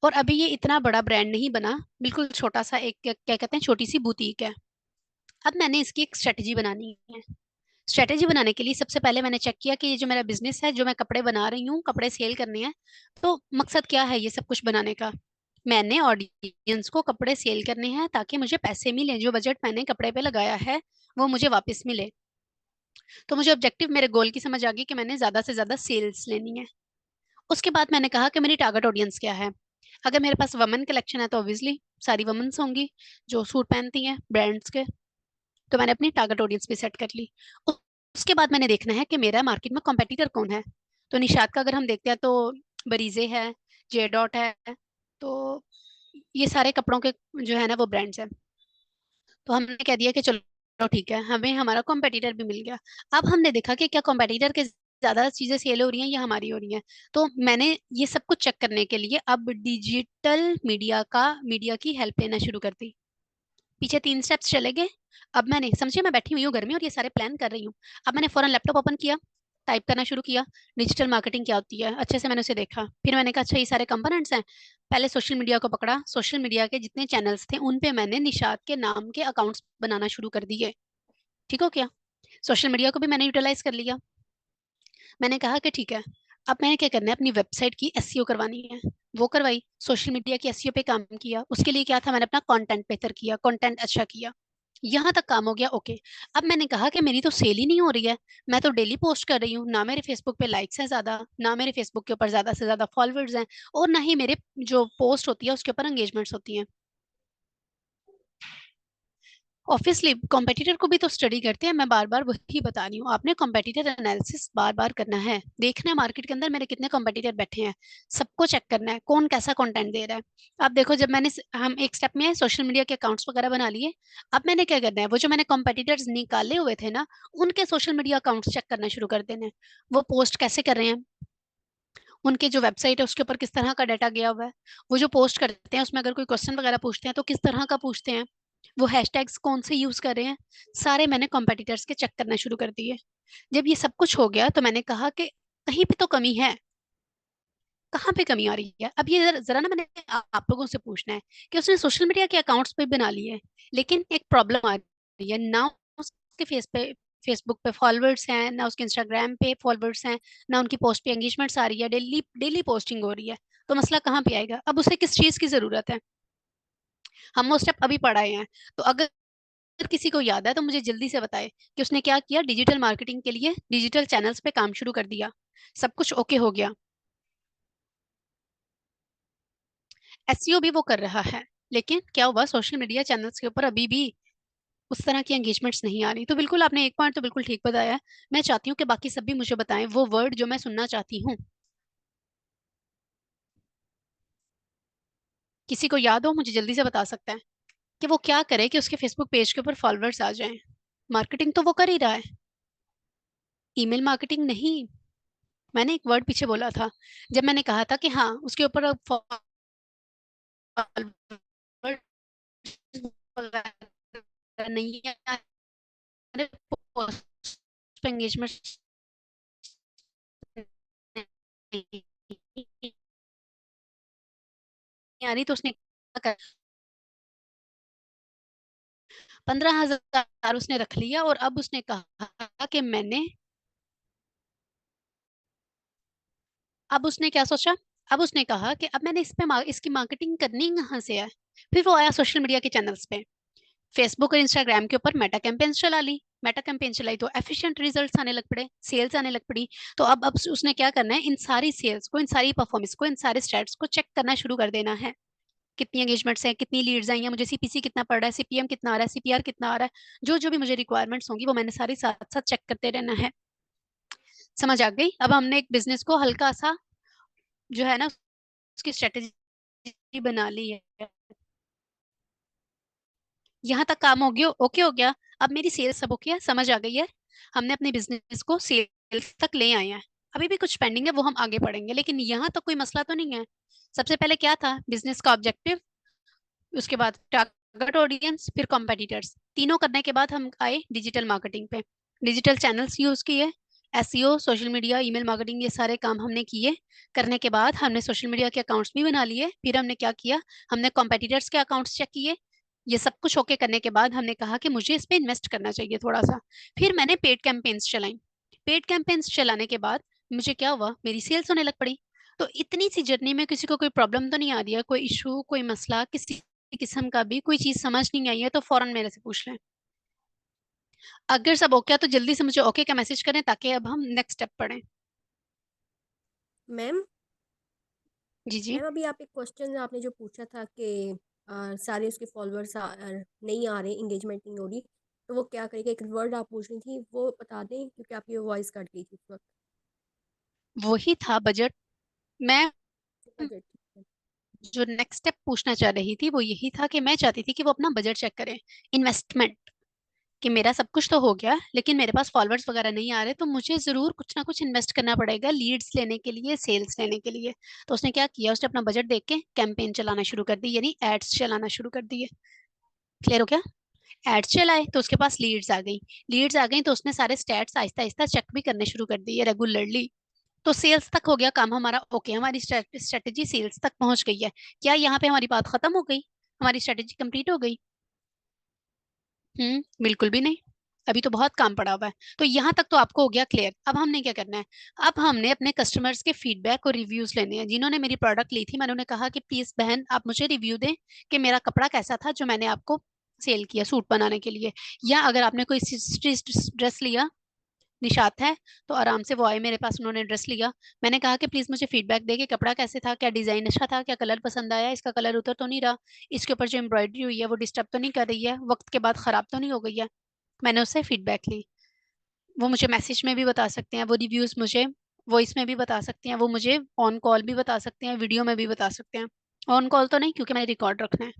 और अभी ये इतना बड़ा ब्रांड नहीं बना, बिल्कुल छोटा सा एक क्या क्या कहते हैं, छोटी सी बुटीक है। अब मैंने इसकी एक स्ट्रेटेजी बनानी है। स्ट्रेटेजी बनाने के लिए सबसे पहले मैंने चेक किया कि ये जो मेरा बिजनेस है, जो मैं कपड़े बना रही हूँ, कपड़े सेल करने हैं, तो मकसद क्या है ये सब कुछ बनाने का। मैंने ऑडियंस को कपड़े सेल करने हैं ताकि मुझे पैसे मिले, जो बजट मैंने कपड़े पे लगाया है वो मुझे वापस मिले। तो मुझे ऑब्जेक्टिव, मेरे गोल की समझ आ गई कि मैंने ज्यादा से ज्यादा सेल्स लेनी है। उसके बाद मैंने कहा कि मेरी टारगेट ऑडियंस क्या है। अगर मेरे पास वुमेन कलेक्शन है तो ऑब्वियसली सारी वुमेन्स होंगी जो सूट पहनती हैं ब्रांड्स के। तो मैंने अपनी टारगेट ऑडियंस भी सेट कर ली। उसके बाद मैंने देखना है कि मेरा मार्केट में कॉम्पिटिटर कौन है। तो निशात का अगर हम देखते हैं तो बरीजे है, जे डॉट है, तो ये सारे कपड़ों के जो है ना वो ब्रांड्स हैं। तो हमने कह दिया कि चलो ठीक है, हमें हमारा कॉम्पिटिटर भी मिल गया। अब हमने देखा कि क्या कॉम्पिटिटर के ज्यादा चीजें सेल हो रही हैं या हमारी हो रही हैं। तो मैंने ये सब कुछ चेक करने के लिए अब डिजिटल मीडिया की हेल्प लेना शुरू कर दी। पीछे 3 स्टेप्स चले गए। अब मैंने समझिए, मैं बैठी हुई हूँ घर में और ये सारे प्लान कर रही हूँ। अब मैंने फौरन लैपटॉप ओपन किया, टाइप करना शुरू किया, डिजिटल मार्केटिंग क्या होती है, अच्छे से मैंने उसे देखा। फिर मैंने कहा अच्छा ये सारे कंपोनेंट्स हैं। पहले सोशल मीडिया को पकड़ा, सोशल मीडिया के जितने चैनल्स थे उन पे मैंने निशात के नाम के अकाउंट्स बनाना शुरू कर दिए। ठीक हो क्या? सोशल मीडिया को भी मैंने यूटिलाइज कर लिया। मैंने कहा कि ठीक है, अब मैंने क्या करना है, अपनी वेबसाइट की एसईओ करवानी है। वो करवाई, सोशल मीडिया की एसईओ पे काम किया। उसके लिए क्या था, मैंने अपना कंटेंट बेहतर किया, कंटेंट अच्छा किया। यहाँ तक काम हो गया, ओके। अब मैंने कहा कि मेरी तो सेल ही नहीं हो रही है। मैं तो डेली पोस्ट कर रही हूँ, ना मेरे फेसबुक पे लाइक्स हैं ज्यादा, ना मेरे फेसबुक के ऊपर ज्यादा से ज्यादा फॉलोअर्स हैं, और ना ही मेरे जो पोस्ट होती है उसके ऊपर एंगेजमेंट्स होती हैं। ऑब्वियसली कॉम्पिटिटर को भी तो स्टडी करते हैं, मैं बार बार वही बता रही हूँ। आपने कॉम्पिटिटर एनालिसिस बार बार करना है, देखना है मार्केट के अंदर मेरे कितने कॉम्पिटिटर बैठे हैं, सबको चेक करना है कौन कैसा कंटेंट दे रहा है। अब देखो, जब हम एक स्टेप में सोशल मीडिया के अकाउंट्स वगैरह बना लिए। अब मैंने क्या करना है, वो जो मैंने कॉम्पिटिटर्स निकाले हुए थे ना, उनके सोशल मीडिया अकाउंट्स चेक करना शुरू कर देने। वो पोस्ट कैसे कर रहे हैं, उनके जो वेबसाइट है उसके ऊपर किस तरह का डाटा गया हुआ है, वो जो पोस्ट करते हैं उसमें अगर कोई क्वेश्चन वगैरह पूछते हैं तो किस तरह का पूछते हैं, वो हैशटैग्स कौन से यूज कर रहे हैं, सारे मैंने कॉम्पिटिटर्स के चेक करना शुरू कर दिए। जब ये सब कुछ हो गया तो मैंने कहा कि कहीं पे तो कमी है, कहाँ पे कमी आ रही है। अब ये जरा जरा ना मैंने आप लोगों से पूछना है कि उसने सोशल मीडिया के अकाउंट्स पे बना लिए, लेकिन एक प्रॉब्लम आ रही है ना, उसके फेसबुक पे फॉलोअर्स हैं ना, उसके इंस्टाग्राम पे फॉलोअर्स हैं ना, उनकी पोस्ट पे एंगेजमेंट्स आ रही है, डेली डेली पोस्टिंग हो रही है। तो मसला कहाँ पे आएगा, अब उसे किस चीज की जरूरत है। हम वो स्टेप अभी पढ़ाए हैं। तो अगर किसी को याद है तो मुझे जल्दी से बताए कि उसने क्या किया, डिजिटल मार्केटिंग के लिए डिजिटल चैनल्स पे काम शुरू कर दिया, सब कुछ ओके हो गया। एसईओ भी वो कर रहा है, लेकिन क्या हुआ, सोशल मीडिया चैनल्स के ऊपर अभी भी उस तरह की एंगेजमेंट्स नहीं आ रही। तो बिल्कुल आपने एक पॉइंट तो बिल्कुल ठीक बताया है। मैं चाहती हूँ कि बाकी सब भी मुझे बताएं वो वर्ड जो मैं सुनना चाहती हूँ। किसी को याद हो मुझे जल्दी से बता सकता है कि वो क्या करे कि उसके फेसबुक पेज के ऊपर फॉलोअर्स आ जाएं। मार्केटिंग तो वो कर ही रहा है, ईमेल मार्केटिंग नहीं। मैंने एक वर्ड पीछे बोला था, जब मैंने कहा था कि हाँ उसके ऊपर अब फॉलोअर्स नहीं है, पोस्ट पे एंगेजमेंट नहीं आ रही, तो उसने क्या करा, 15,000 उसने रख लिया और अब उसने कहा कि मैंने, अब उसने क्या सोचा, अब उसने कहा कि अब मैंने इसकी मार्केटिंग करनी कहाँ से है। फिर वो आया सोशल मीडिया के चैनल्स पे, फेसबुक और इंस्टाग्राम के ऊपर मेटा कैंपेन्स चला ली। मेटा कैंपेन चलाई तो एफिशिएंट रिजल्ट्स आने लग पड़े, सेल्स आने लग पड़ी। तो अब उसने क्या करना है, इन सारी सेल्स को, इन सारी परफॉर्मेंस को, इन सारे स्टैट्स को चेक करना शुरू कर देना है। कितनी एंगेजमेंट्स हैं, कितनी लीड्स आई हैं, मुझे सीपीसी कितना पड़ रहा है, सीपीएम कितना आ रहा है, सीपीआर कितना आ रहा है, जो जो भी मुझे रिक्वायरमेंट्स होंगी वो मैंने सारी साथ साथ चेक करते रहना है। समझ आ गई? अब हमने एक बिजनेस को हल्का सा जो है ना उसकी स्ट्रेटेजी बना ली है। यहाँ तक काम हो गया, ओके हो गया। अब मेरी सेल्स सब ओके है, समझ आ गई है। हमने अपने बिजनेस को सेल्स तक ले आए हैं। अभी भी कुछ पेंडिंग है, वो हम आगे पढ़ेंगे, लेकिन यहाँ तक कोई मसला तो नहीं है। सबसे पहले क्या था, बिजनेस का ऑब्जेक्टिव, उसके बाद टारगेट ऑडियंस, फिर कॉम्पिटिटर्स, तीनों करने के बाद हम आए डिजिटल मार्केटिंग पे। डिजिटल चैनल्स यूज किए, SEO, social media, email marketing, ये सारे काम हमने किए। करने के बाद हमने सोशल मीडिया के अकाउंट्स भी बना लिए। फिर हमने क्या किया, हमने कॉम्पिटिटर्स के अकाउंट्स चेक किए। ये सब कुछ ओके करने के बाद हमने कहा कि मुझे इस पे इन्वेस्ट करना चाहिए थोड़ा सा। फिर मैंने पेड कैंपेन्स चलाई। पेड कैंपेन्स चलाने के बाद मुझे क्या हुआ, मेरी सेल्स होने लग पड़ी। तो इतनी सी जर्नी में किसी को कोई प्रॉब्लम तो नहीं आ रही है, कोई इशू, कोई मसला, किसी किस्म का भी कोई चीज समझ नहीं आई है तो फौरन मेरे से पूछ लें। अगर सब ओके है तो जल्दी से मुझे ओके का मैसेज करें ताकि अब हम नेक्स्ट स्टेप पढ़ें। मैम जी जी। मैम अभी आप एक क्वेश्चन आपने जो पूछा था कि सारे उसके फॉलोअर्स नहीं आ रहे, एंगेजमेंट नहीं हो रही, तो वो क्या करेगा? एक वर्ड आप पूछ रही थी, वो बता दें क्योंकि आपकी वॉइस कट गई थी उस वक्त। वही था बजट। मैं बजट, ठीक है। जो नेक्स्ट स्टेप पूछना चाह रही थी वो यही था कि मैं चाहती थी कि वो अपना बजट चेक करें। इन्वेस्टमेंट, कि मेरा सब कुछ तो हो गया लेकिन मेरे पास फॉलोअर्स वगैरह नहीं आ रहे, तो मुझे जरूर कुछ ना कुछ इन्वेस्ट करना पड़ेगा लीड्स लेने के लिए, सेल्स लेने के लिए। तो उसने क्या किया, उसने अपना बजट देख के कैंपेन चलाना शुरू कर दी, यानी एड्स चलाना शुरू कर दिए। क्लियर हो गया? एड्स चलाए तो उसके पास लीड्स आ गई। लीड्स आ गई तो उसने सारे स्टैट्स आहिस्ता आहिस्ता चेक भी करने शुरू कर दिए रेगुलरली। तो सेल्स तक हो गया काम हमारा, ओके, हमारी स्ट्रेटेजी सेल्स तक पहुंच गई है। क्या यहाँ पे हमारी बात खत्म हो गई? हमारी स्ट्रेटेजी कंप्लीट हो गई? बिल्कुल भी नहीं। अभी तो बहुत काम पड़ा हुआ है। तो यहाँ तक तो आपको हो गया क्लियर। अब हमने क्या करना है? अब हमने अपने कस्टमर्स के फीडबैक और रिव्यूज लेने हैं। जिन्होंने मेरी प्रोडक्ट ली थी, मैंने उन्हें कहा कि प्लीज बहन आप मुझे रिव्यू दें कि मेरा कपड़ा कैसा था जो मैंने आपको सेल किया सूट बनाने के लिए। या अगर आपने कोई ड्रेस लिया, निशात है, तो आराम से वो आए मेरे पास, उन्होंने ड्रेस लिया। मैंने कहा कि प्लीज मुझे फीडबैक दे कि कपड़ा कैसे था, क्या डिजाइन अच्छा था, क्या कलर पसंद आया, इसका कलर उतर तो नहीं रहा, इसके ऊपर जो एम्ब्रॉयडरी हुई है वो डिस्टर्ब तो नहीं कर रही है, वक्त के बाद खराब तो नहीं हो गई है। मैंने उससे फीडबैक ली। वो मुझे मैसेज में भी बता सकते हैं, वो रिव्यूज मुझे वॉइस में भी बता सकते हैं, वो मुझे ऑन कॉल भी बता सकते हैं, वीडियो में भी बता सकते हैं। ऑन कॉल तो नहीं क्योंकि मैंने रिकॉर्ड रखना है।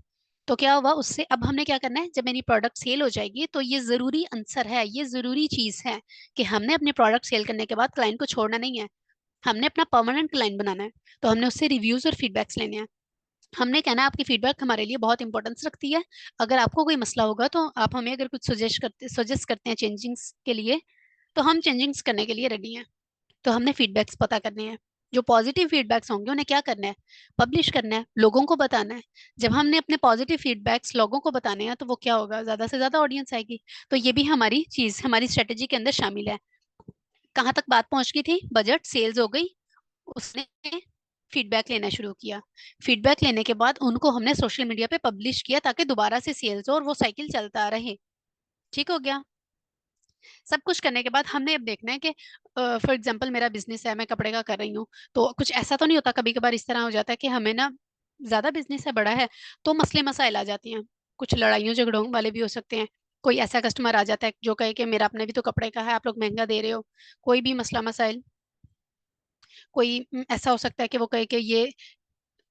तो क्या हुआ उससे, अब हमने क्या करना है, जब मेरी प्रोडक्ट सेल हो जाएगी तो ये जरूरी आंसर है, ये जरूरी चीज है कि हमने अपने प्रोडक्ट सेल करने के बाद क्लाइंट को छोड़ना नहीं है। हमने अपना परमानेंट क्लाइंट बनाना है। तो हमने उससे रिव्यूज और फीडबैक्स लेने हैं। हमने कहना है आपकी फीडबैक हमारे लिए बहुत इंपॉर्टेंस रखती है। अगर आपको कोई मसला होगा तो आप हमें अगर कुछ सजेस्ट करते हैं चेंजिंग्स के लिए, तो हम चेंजिंग्स करने के लिए रेडी हैं। तो हमने फीडबैक्स पता करने हैं। जो पॉजिटिव फीडबैक्स होंगे उन्हें क्या करना है, पब्लिश करना है, लोगों को बताना है। जब हमने अपने पॉजिटिव फीडबैक्स लोगों को बताने हैं तो वो क्या होगा, ज्यादा से ज्यादा ऑडियंस आएगी। तो ये भी हमारी चीज हमारी स्ट्रेटेजी के अंदर शामिल है। कहाँ तक बात पहुंच गई थी? बजट सेल्स हो गई। उसने फीडबैक लेना शुरू किया। फीडबैक लेने के बाद उनको हमने सोशल मीडिया पे पब्लिश किया ताकि दोबारा से सेल्स हो और वो साइकिल चलता रहे। ठीक हो गया? सब कुछ करने के बाद हमने अब देखना है कि फॉर एग्जांपल मेरा बिजनेस है, मैं कपड़े का कर रही हूँ। तो कुछ ऐसा तो नहीं होता, कभी कभार इस तरह हो जाता है कि हमें ना ज्यादा बिजनेस है, बड़ा है, तो मसले मसाइल आ जाती हैं। कुछ लड़ाइयों झगड़ों वाले भी हो सकते हैं। कोई ऐसा कस्टमर आ जाता है जो कहे कि मेरा अपने भी तो कपड़े का है, आप लोग महंगा दे रहे हो। कोई भी मसला मसाइल। कोई ऐसा हो सकता है कि वो कहे कि ये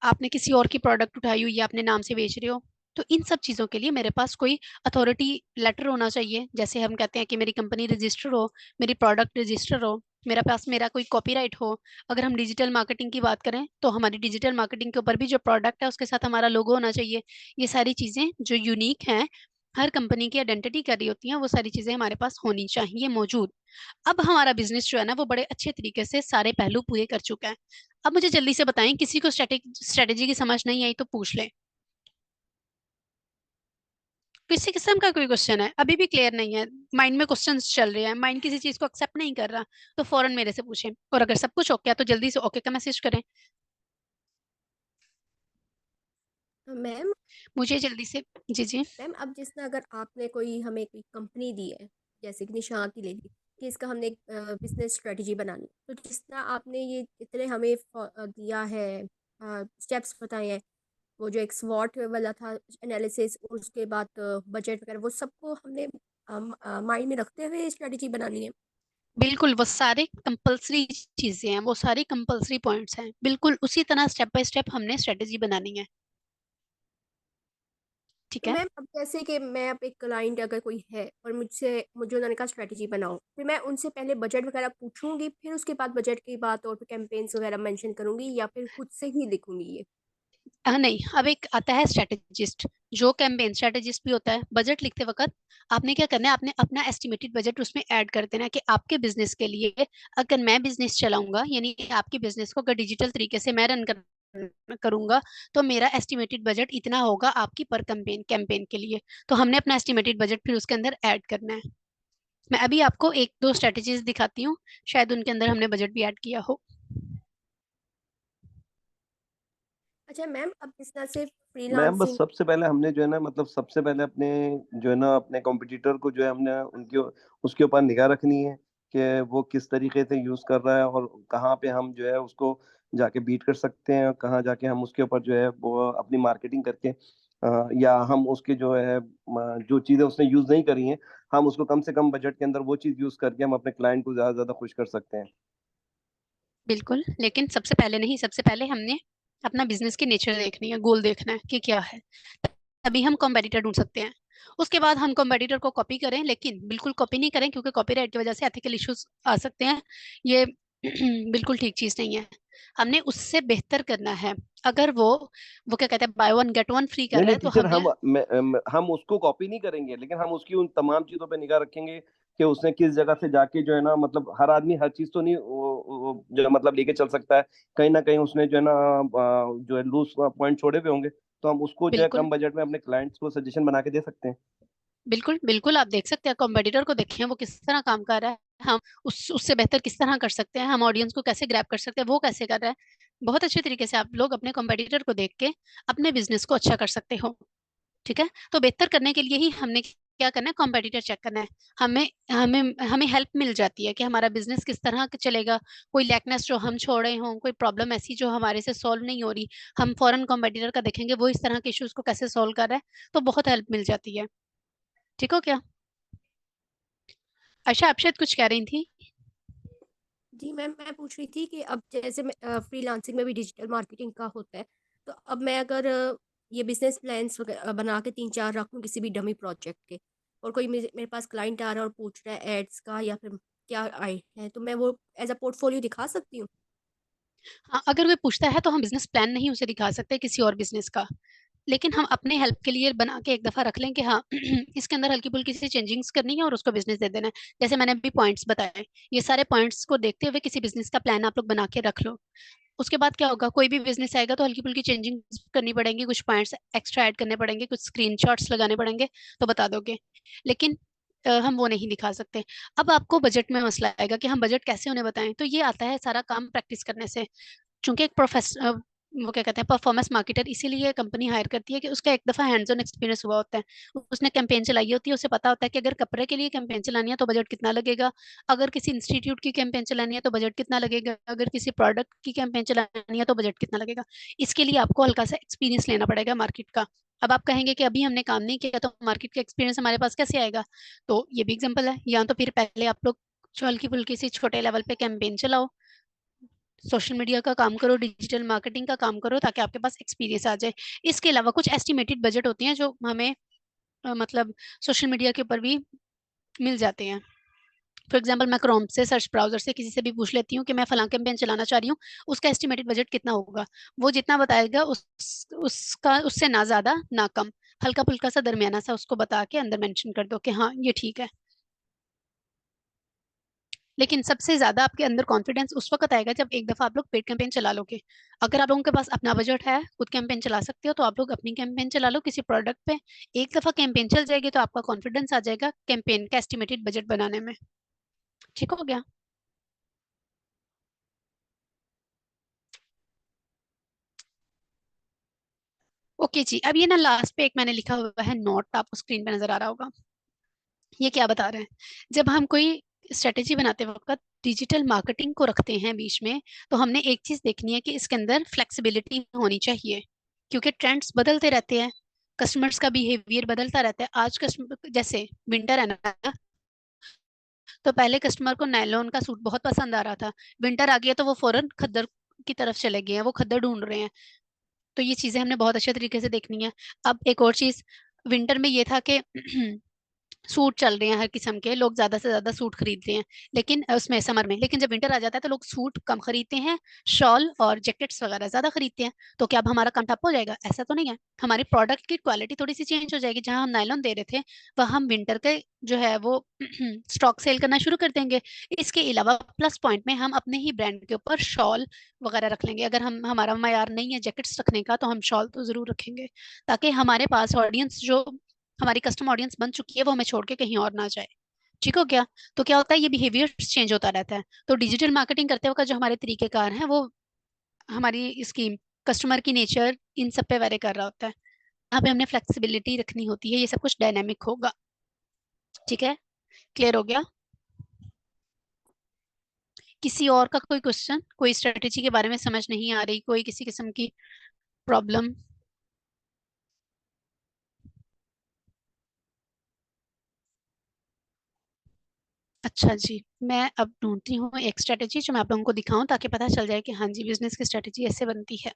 आपने किसी और की प्रोडक्ट उठाई हुई है, अपने नाम से बेच रहे हो। तो इन सब चीजों के लिए मेरे पास कोई अथॉरिटी लेटर होना चाहिए, जैसे हम कहते हैं कि मेरी कंपनी रजिस्टर हो, मेरी प्रोडक्ट रजिस्टर हो, मेरा पास मेरा कोई कॉपीराइट हो। अगर हम डिजिटल मार्केटिंग की बात करें तो हमारी डिजिटल मार्केटिंग के ऊपर भी जो प्रोडक्ट है उसके साथ हमारा लोगो होना चाहिए। ये सारी चीजें जो यूनिक हैं, हर कंपनी की आइडेंटिटी कर रही होती हैं, वो सारी चीजें हमारे पास होनी चाहिए मौजूद। अब हमारा बिजनेस जो है ना वो बड़े अच्छे तरीके से सारे पहलू पूरे कर चुका है। अब मुझे जल्दी से बताएं, किसी को स्ट्रेटेजी की समझ नहीं आई तो पूछ लें। किसी किस्म का कोई क्वेश्चन है अभी भी क्लियर नहीं है, माइंड में क्वेश्चंस चल रहे हैं, माइंड किसी चीज को एक्सेप्ट नहीं कर रहा, तो फौरन मेरे से पूछें। और अगर सब कुछ ओके है तो जल्दी से ओके का मैसेज करें। मैम मुझे जल्दी से। जी जी। मैम अब जिस तरह अगर आपने कोई हमें कोई कंपनी दी है, जैसे कि निशान की ले ली, कि इसका हमने एक बिजनेस स्ट्रेटजी बनानी, तो जिस तरह आपने ये इतने हमें दिया है, स्टेप्स बताए हैं, वो जो एक स्वॉट वाला था एनालिसिस, उसके बाद बजट वगैरह, वो सबको हमने माइंड में रखते हुए स्ट्रेटजी बनानी है। बिल्कुल, वो सारे कंपलसरी चीजें हैं, वो सारी कंपलसरी पॉइंट्स हैं, बिल्कुल उसी तरह स्टेप बाय स्टेप हमने स्ट्रेटेजी बनानी है। ठीक तो है? मैम अब जैसे कि मैं अब एक क्लाइंट अगर कोई है और मुझसे मुझे उन्होंने कहा स्ट्रेटजी बनाओ, फिर मैं उनसे पहले बजट वगैरह पूछूंगी, फिर उसके बाद बजट की बात और कैंपेन्स वगैरह मेंशन करूंगी, या फिर खुद से ही लिखूंगी ये? नहीं, अब एक आता है स्ट्रेटेजिस्ट, जो कैंपेन स्ट्रेटेजिस्ट भी होता है। बजट लिखते वक्त आपने क्या करना है, आपने अपना एस्टिमेटेड बजट उसमें ऐड कर देना है कि आपके बिजनेस के लिए, अगर मैं बिजनेस चलाऊंगा, यानी आपके बिजनेस को अगर डिजिटल तरीके से मैं रन करूंगा, तो मेरा एस्टिमेटेड बजट इतना होगा आपकी पर कैंपेन कैंपेन के लिए। तो हमने अपना एस्टिमेटेड बजट फिर उसके अंदर ऐड करना है। मैं अभी आपको एक दो स्ट्रेटेजीज दिखाती हूँ, शायद उनके अंदर हमने बजट भी ऐड किया हो। अच्छा मैम, अब इस तरह से मैम बस फ्रीलांसिंग। सबसे पहले हमने जो है ना, मतलब सबसे पहले अपने जो है ना अपने कॉम्पिटिटर को जो है हमने उनके उसके ऊपर निगाह रखनी है कि वो किस तरीके से यूज कर रहा है और कहाँ पे हम जो है उसको जाके बीट कर सकते हैं, और कहाँ जाके हम उसके ऊपर जो है वो अपनी मार्केटिंग करके या हम उसके जो है जो चीजें उसने यूज नहीं करी हैं, हम उसको कम से कम बजट के अंदर वो चीज यूज करके हम अपने क्लाइंट को ज्यादा से ज्यादा खुश कर सकते हैं। बिल्कुल, लेकिन सबसे पहले नहीं, सबसे पहले हमने अपना बिजनेस की नेचर देखनी है, गोल देखना है कि क्या है, तभी हम कॉम्पिटिटर ढूंढ सकते हैं। उसके बाद हम कॉम्पिटिटर को कॉपी करें, लेकिन बिल्कुल कॉपी नहीं करें क्योंकि कॉपीराइट की वजह से एथिकल इश्यूज आ सकते हैं। ये बिल्कुल ठीक चीज नहीं है। हमने उससे बेहतर करना है। अगर वो क्या कहते हैं, by one get one free कर नहीं रहा नहीं है, तो टीचर, हमें। हम उसको कॉपी नहीं करेंगे, लेकिन हम उसकी उन तमाम चीजों पे निगाह रखेंगे कि उसने किस जगह से जाके जो है ना, मतलब हर आदमी हर चीज तो नहीं जो है मतलब लेके चल सकता है। कहीं ना कहीं उसने जो है ना जो है लूज पॉइंट छोड़े हुए होंगे, तो हम उसको जो है बिल्कुल कम बजट में अपने क्लाइंट्स को सजेशन बना के दे सकते हैं। बिल्कुल बिल्कुल, आप देख सकते हैं कॉम्पिटिटर को, देखें वो किस तरह काम कर रहा है, हम उससे बेहतर किस तरह कर सकते हैं, हम ऑडियंस को कैसे ग्रैब कर सकते हैं, वो कैसे कर रहा है। बहुत अच्छे तरीके से आप लोग अपने कॉम्पिटिटर को देख के अपने बिजनेस को अच्छा कर सकते हो। ठीक है, तो बेहतर करने के लिए ही हमने क्या करना है, कॉम्पिटिटर चेक करना है। हमें हमें हमें हेल्प मिल जाती है कि हमारा बिजनेस किस तरह का चलेगा। कोई लैकनेस जो हम छोड़ रहे हों, कोई प्रॉब्लम ऐसी जो हमारे से सॉल्व नहीं हो रही, हम फॉरेन कॉम्पिटिटर का देखेंगे वो इस तरह के इश्यूज को कैसे सॉल्व कर रहा है, तो बहुत हेल्प मिल जाती है। ठीक हो क्या? अच्छा, आप शायद कुछ कह रही थी। जी मैम, मैं पूछ रही थी कि अब जैसे फ्रीलांसिंग में भी डिजिटल मार्केटिंग का होता है, तो अब मैं अगर ये बिजनेस प्लान्स बना के 3-4 रखूँ किसी भी डमी प्रोजेक्ट के, और कोई मेरे पास क्लाइंट आ रहा है और पूछ रहा है एड्स का या फिर क्या आए है, तो मैं वो एज अ पोर्टफोलियो दिखा सकती हूँ? हाँ, अगर कोई पूछता है तो हम बिजनेस प्लान नहीं उसे दिखा सकते किसी और बिजनेस का, लेकिन हम अपने हेल्प के लिए बना के एक दफा रख लें कि हाँ इसके अंदर हल्की फुल्की सी चेंजिंग्स करनी है और उसको बिजनेस दे देना है। जैसे मैंने अभी पॉइंट्स बताए, ये सारे पॉइंट्स को देखते हुए किसी बिजनेस का प्लान आप लोग बना के रख लो। उसके बाद क्या होगा, कोई भी बिजनेस आएगा तो हल्की फुल्की चेंजिंग करनी पड़ेंगी, कुछ पॉइंट्स एक्स्ट्रा ऐड करने पड़ेंगे, कुछ स्क्रीनशॉट्स लगाने पड़ेंगे, तो बता दोगे। लेकिन हम वो नहीं दिखा सकते। अब आपको बजट में मसला आएगा कि हम बजट कैसे उन्हें बताएं, तो ये आता है सारा काम प्रैक्टिस करने से। चूंकि एक वो क्या कहते हैं, परफॉर्मेंस मार्केटर इसीलिए कंपनी हायर करती है कि उसका एक दफा हैंड्स ऑन एक्सपीरियंस हुआ होता है, उसने कैंपेन चलाई होती है, उसे पता होता है कि अगर कपड़े के लिए कैंपेन चलानी है तो बजट कितना लगेगा, अगर किसी इंस्टीट्यूट की कैंपेन चलानी है तो बजट कितना लगेगा, अगर किसी प्रोडक्ट की कैंपेन चलानी है तो बजट कितना लगेगा। इसके लिए आपको हल्का सा एक्सपीरियंस लेना पड़ेगा मार्केट का। अब आप कहेंगे कि अभी हमने काम नहीं किया तो मार्केट का एक्सपीरियंस हमारे पास कैसे आएगा, तो ये भी एग्जाम्पल है। या तो फिर पहले आप लोग जो हल्की फुल्की सी छोटे लेवल पे कैंपेन चलाओ, सोशल मीडिया का काम करो, डिजिटल मार्केटिंग का काम करो, ताकि आपके पास एक्सपीरियंस आ जाए। इसके अलावा कुछ एस्टिमेटेड बजट होते हैं जो हमें मतलब सोशल मीडिया के ऊपर भी मिल जाते हैं। फॉर एग्जाम्पल, मैं क्रोम से सर्च ब्राउजर से किसी से भी पूछ लेती हूँ कि मैं फलां कैंपेन चलाना चाह रही हूँ, उसका एस्टिमेटेड बजट कितना होगा। वो जितना बताएगा उसका उससे ना ज्यादा ना कम, हल्का फुल्का सा दरमियाना सा उसको बता के अंदर मेंशन कर दो कि हाँ ये ठीक है। लेकिन सबसे ज्यादा आपके अंदर कॉन्फिडेंस उस वक्त आएगा जब एक दफा आप लोग पेड कैंपेन चला लोगे। अगर आप लोगों के पास अपना बजट है, खुद कैंपेन चला सकते हो, तो आप लोग अपनी कैंपेन चला लो किसी प्रोडक्ट पे। एक दफा कैंपेन चल जाएगी तो आपका कॉन्फिडेंस आ जाएगा कैंपेन का एस्टिमेटेड बजट बनाने में। ठीक हो गया? ओके जी, अब ये ना लास्ट पे एक मैंने लिखा हुआ है नोट, आपको स्क्रीन पे नजर आ रहा होगा। ये क्या बता रहे हैं, जब हम कोई स्ट्रेटेजी बनाते वक्त डिजिटल मार्केटिंग को रखते हैं बीच में, तो हमने एक चीज देखनी है कि इसके अंदर फ्लेक्सिबिलिटी होनी चाहिए, क्योंकि ट्रेंड्स बदलते रहते हैं, कस्टमर्स का बिहेवियर बदलता रहता है। आज कस्टमर जैसे विंटर है ना, तो पहले कस्टमर को नायलॉन का सूट बहुत पसंद आ रहा था, विंटर आ गया तो वो फौरन खद्दर की तरफ चले गए हैं, वो खद्दर ढूंढ रहे हैं। तो ये चीजें हमने बहुत अच्छे तरीके से देखनी है। अब एक और चीज, विंटर में ये था कि सूट चल रहे हैं, हर किस्म के लोग ज्यादा से ज्यादा सूट खरीद रहे हैं, लेकिन उसमें समर में, लेकिन जब विंटर आ जाता है तो लोग सूट कम खरीदते हैं, शॉल और जैकेट्स वगैरह ज्यादा खरीदते हैं। तो क्या अब हमारा काम ठप हो जाएगा? ऐसा तो नहीं है। हमारी प्रोडक्ट की क्वालिटी थोड़ी सी चेंज हो जाएगी, जहां हम नायलॉन दे रहे थे वह हम विंटर के जो है वो स्टॉक सेल करना शुरू कर देंगे। इसके अलावा प्लस पॉइंट में हम अपने ही ब्रांड के ऊपर शॉल वगैरह रख लेंगे। अगर हम हमारा मयार नहीं है जैकेट्स रखने का, तो हम शॉल तो जरूर रखेंगे, ताकि हमारे पास ऑडियंस जो हमारी कस्टम ऑडियंस बन चुकी है वो हमें छोड़ के कहीं और ना जाए। ठीक हो गया? तो क्या होता है, ये बिहेवियर चेंज होता रहता है। तो डिजिटल मार्केटिंग करते वक्त जो हमारे तरीकेकार हैं वो हमारी इसकी कस्टमर की नेचर इन सब पे वेरी कर रहा होता है। यहाँ पे हमने फ्लेक्सिबिलिटी रखनी होती है, ये सब कुछ डायनामिक होगा। ठीक है, क्लियर हो गया? किसी और का कोई क्वेश्चन, कोई स्ट्रेटेजी के बारे में समझ नहीं आ रही, कोई किसी किस्म की प्रॉब्लम? अच्छा जी, मैं अब ढूंढती हूँ एक स्ट्रेटेजी जो मैं आप लोगों को दिखाऊं, ताकि पता चल जाए कि हाँ जी बिजनेस की स्ट्रेटेजी ऐसे बनती है।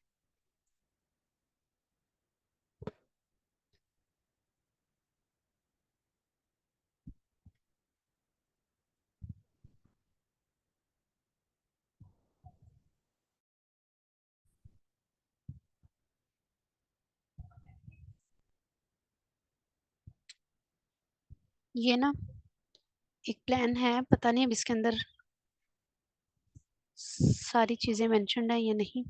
ये ना एक प्लान है, पता नहीं अब इसके अंदर सारी चीजें मेंशन्ड है या नहीं।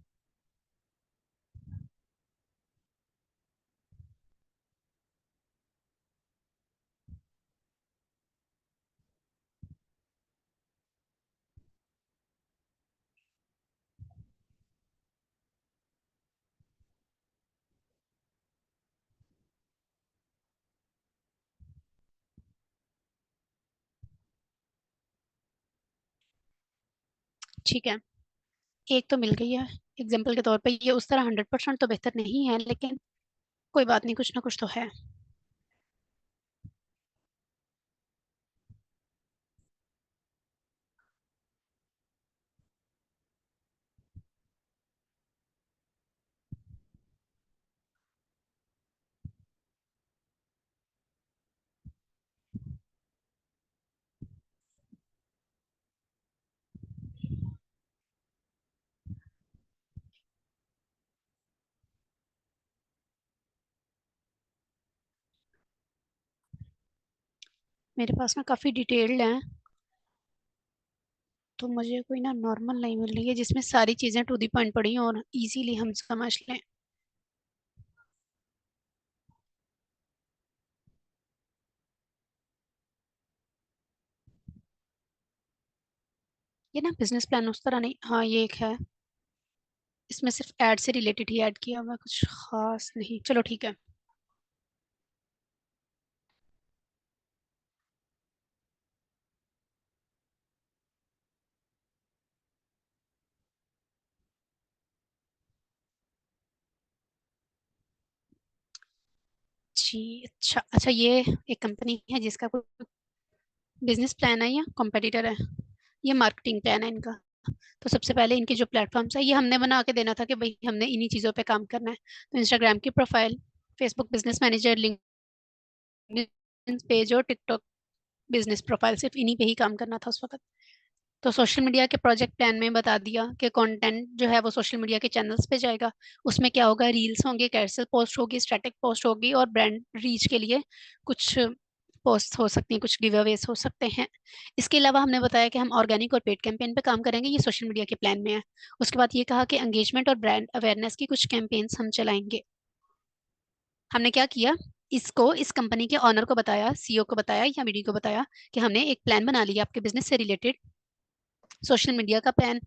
ठीक है, एक तो मिल गई है एग्जाम्पल के तौर पे। ये उस तरह 100% तो बेहतर नहीं है, लेकिन कोई बात नहीं, कुछ ना कुछ तो है। मेरे पास ना काफी डिटेल्ड है, तो मुझे कोई ना नॉर्मल नहीं मिल रही है जिसमें सारी चीजें टू दी पॉइंट पड़ी हों और इजीली हम समझ लें। ये ना बिजनेस प्लान उस तरह नहीं, हाँ ये एक है, इसमें सिर्फ ऐड से रिलेटेड ही ऐड किया हुआ है, कुछ खास नहीं। चलो ठीक है। जी अच्छा अच्छा, ये एक कंपनी है जिसका कोई बिजनेस प्लान है या कॉम्पिटिटर है? ये मार्केटिंग प्लान है इनका। तो सबसे पहले इनके जो प्लेटफॉर्म्स है, ये हमने बना के देना था कि भाई हमने इन्हीं चीज़ों पे काम करना है। तो इंस्टाग्राम की profile, Facebook business manager, LinkedIn page और टिकटॉक बिजनेस प्रोफाइल, सिर्फ इन्हीं पे ही काम करना था उस वक्त। तो सोशल मीडिया के प्रोजेक्ट प्लान में बता दिया कि कंटेंट जो है वो सोशल मीडिया के चैनल्स पे जाएगा। उसमें क्या होगा, रील्स होंगे, कैरोसेल पोस्ट होगी, स्टैटिक पोस्ट होगी, और ब्रांड रीच के लिए कुछ पोस्ट हो सकती हैं, कुछ गिव अवेज हो सकते हैं। इसके अलावा हमने बताया कि हम ऑर्गेनिक और पेड कैंपेन पे काम करेंगे, ये सोशल मीडिया के प्लान में है। उसके बाद ये कहा कि एंगेजमेंट और ब्रांड अवेयरनेस की कुछ कैंपेन्स हम चलाएंगे। हमने क्या किया, इसको इस कंपनी के ऑनर को बताया, सीईओ को बताया या मीडी को बताया कि हमने एक प्लान बना लिया आपके बिजनेस से रिलेटेड, सोशल मीडिया का प्लान,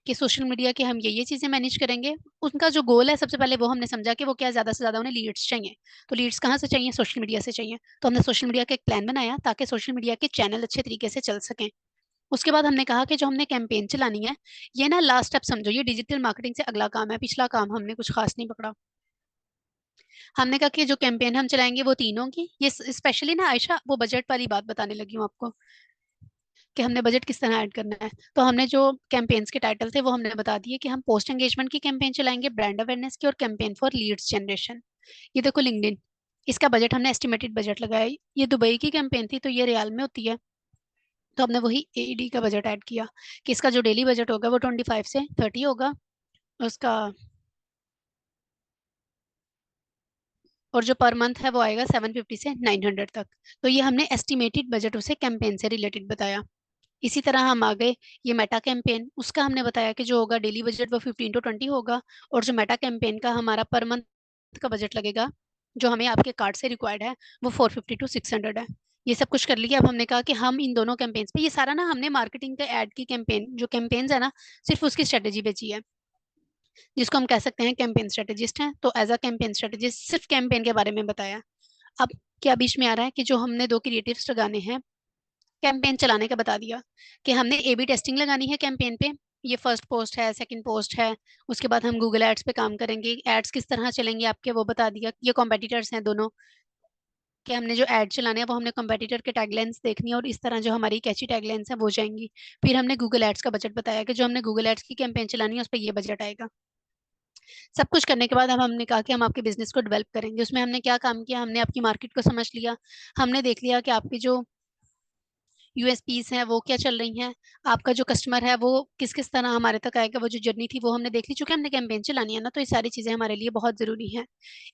कि सोशल मीडिया के हम ये चीजें मैनेज करेंगे। उनका जो गोल है सबसे पहले वो हमने समझा कि वो क्या, ज्यादा से ज्यादा उन्हें लीड्स चाहिए। तो लीड्स कहाँ से चाहिए, सोशल मीडिया से चाहिए। तो हमने सोशल मीडिया का एक प्लान बनाया ताकि सोशल मीडिया के चैनल अच्छे तरीके से चल सकें। उसके बाद हमने कहा कि जो हमने कैंपेन चलानी है, ये ना लास्ट स्टेप समझो, ये डिजिटल मार्केटिंग से अगला काम है, पिछला काम हमने कुछ खास नहीं पकड़ा। हमने कहा कि जो कैंपेन हम चलाएंगे वो तीनों की, ये स्पेशली ना आयशा वो बजट वाली बात बताने लगी हूँ आपको, कि हमने बजट किस तरह ऐड करना है। तो हमने जो कैंपेन्स के टाइटल थे वो हमने बता दिए कि हम पोस्ट एंगेजमेंट की कैंपेन चलाएंगे, ब्रांड अवेयरनेस की, और कैंपेन फॉर लीड्स जनरेशन। ये देखो लिंक्डइन, इसका बजट हमने एस्टिमेटेड बजट लगाया। ये दुबई की कैंपेन थी तो ये रियाल में होती है, तो हमने वही एडी का बजट ऐड किया कि इसका जो डेली बजट होगा वो 25 से 30 होगा उसका, और जो पर मंथ है वो आएगा 750 से 900 तक। तो ये हमने एस्टिमेटेड बजट उसे कैंपेन से रिलेटेड बताया। इसी तरह हम आ गए, ये मेटा कैंपेन, उसका हमने बताया कि जो होगा डेली बजट वो 15 to 20 होगा, और जो मेटा कैंपेन का हमारा पर मंथ का बजट लगेगा जो हमें आपके कार्ड से रिक्वायर्ड है वो 450 to 600 है। ये सब कुछ कर लिया। अब हमने कहा कि हम इन दोनों कैंपेन्स पे, ये सारा ना हमने मार्केटिंग के ऐड की कैंपेन, जो कैंपेन्स है ना, सिर्फ उसकी स्ट्रेटेजी बेची है। जिसको हम कह सकते हैं कैंपेन स्ट्रेटेजिस्ट हैं। तो एज अ कैंपेन स्ट्रेटेजिस्ट सिर्फ कैंपेन के बारे में बताया। अब क्या बीच में आ रहा है कि जो हमने 2 क्रिएटिव्स लगाने हैं, कैंपेन चलाने का बता दिया कि हमने ए बी टेस्टिंग लगानी है कैंपेन पे। ये फर्स्ट पोस्ट है, सेकंड पोस्ट है, उसके बाद हम गूगल एड्स पे काम करेंगे, एड्स किस तरह चलेंगे आपके वो बता दिया। ये कॉम्पिटिटर्स हैं दोनों, कि हमने जो एड चलाने हैं वो हमने कॉम्पिटिटर के टैगलाइंस देखनी है और इस तरह जो हमारी कैची टैगलाइंस हैं वो जाएंगी। फिर हमने गूगल एड्स का बजट बताया कि जो हमने गूगल एड्स की कैंपेन चलानी है उस पर ये बजट आएगा। सब कुछ करने के बाद अब हमने कहा कि हम आपके बिजनेस को डेवलप करेंगे। उसमें हमने क्या काम किया, हमने आपकी मार्केट को समझ लिया, हमने देख लिया कि आपकी जो यूएसपीस हैं वो क्या चल रही हैं, आपका जो कस्टमर है वो किस किस तरह हमारे तक आएगा, वो जो जर्नी थी वो हमने देख ली। चूंकि हमने कैंपेन चलानी है ना, तो ये सारी चीजें हमारे लिए बहुत जरूरी हैं।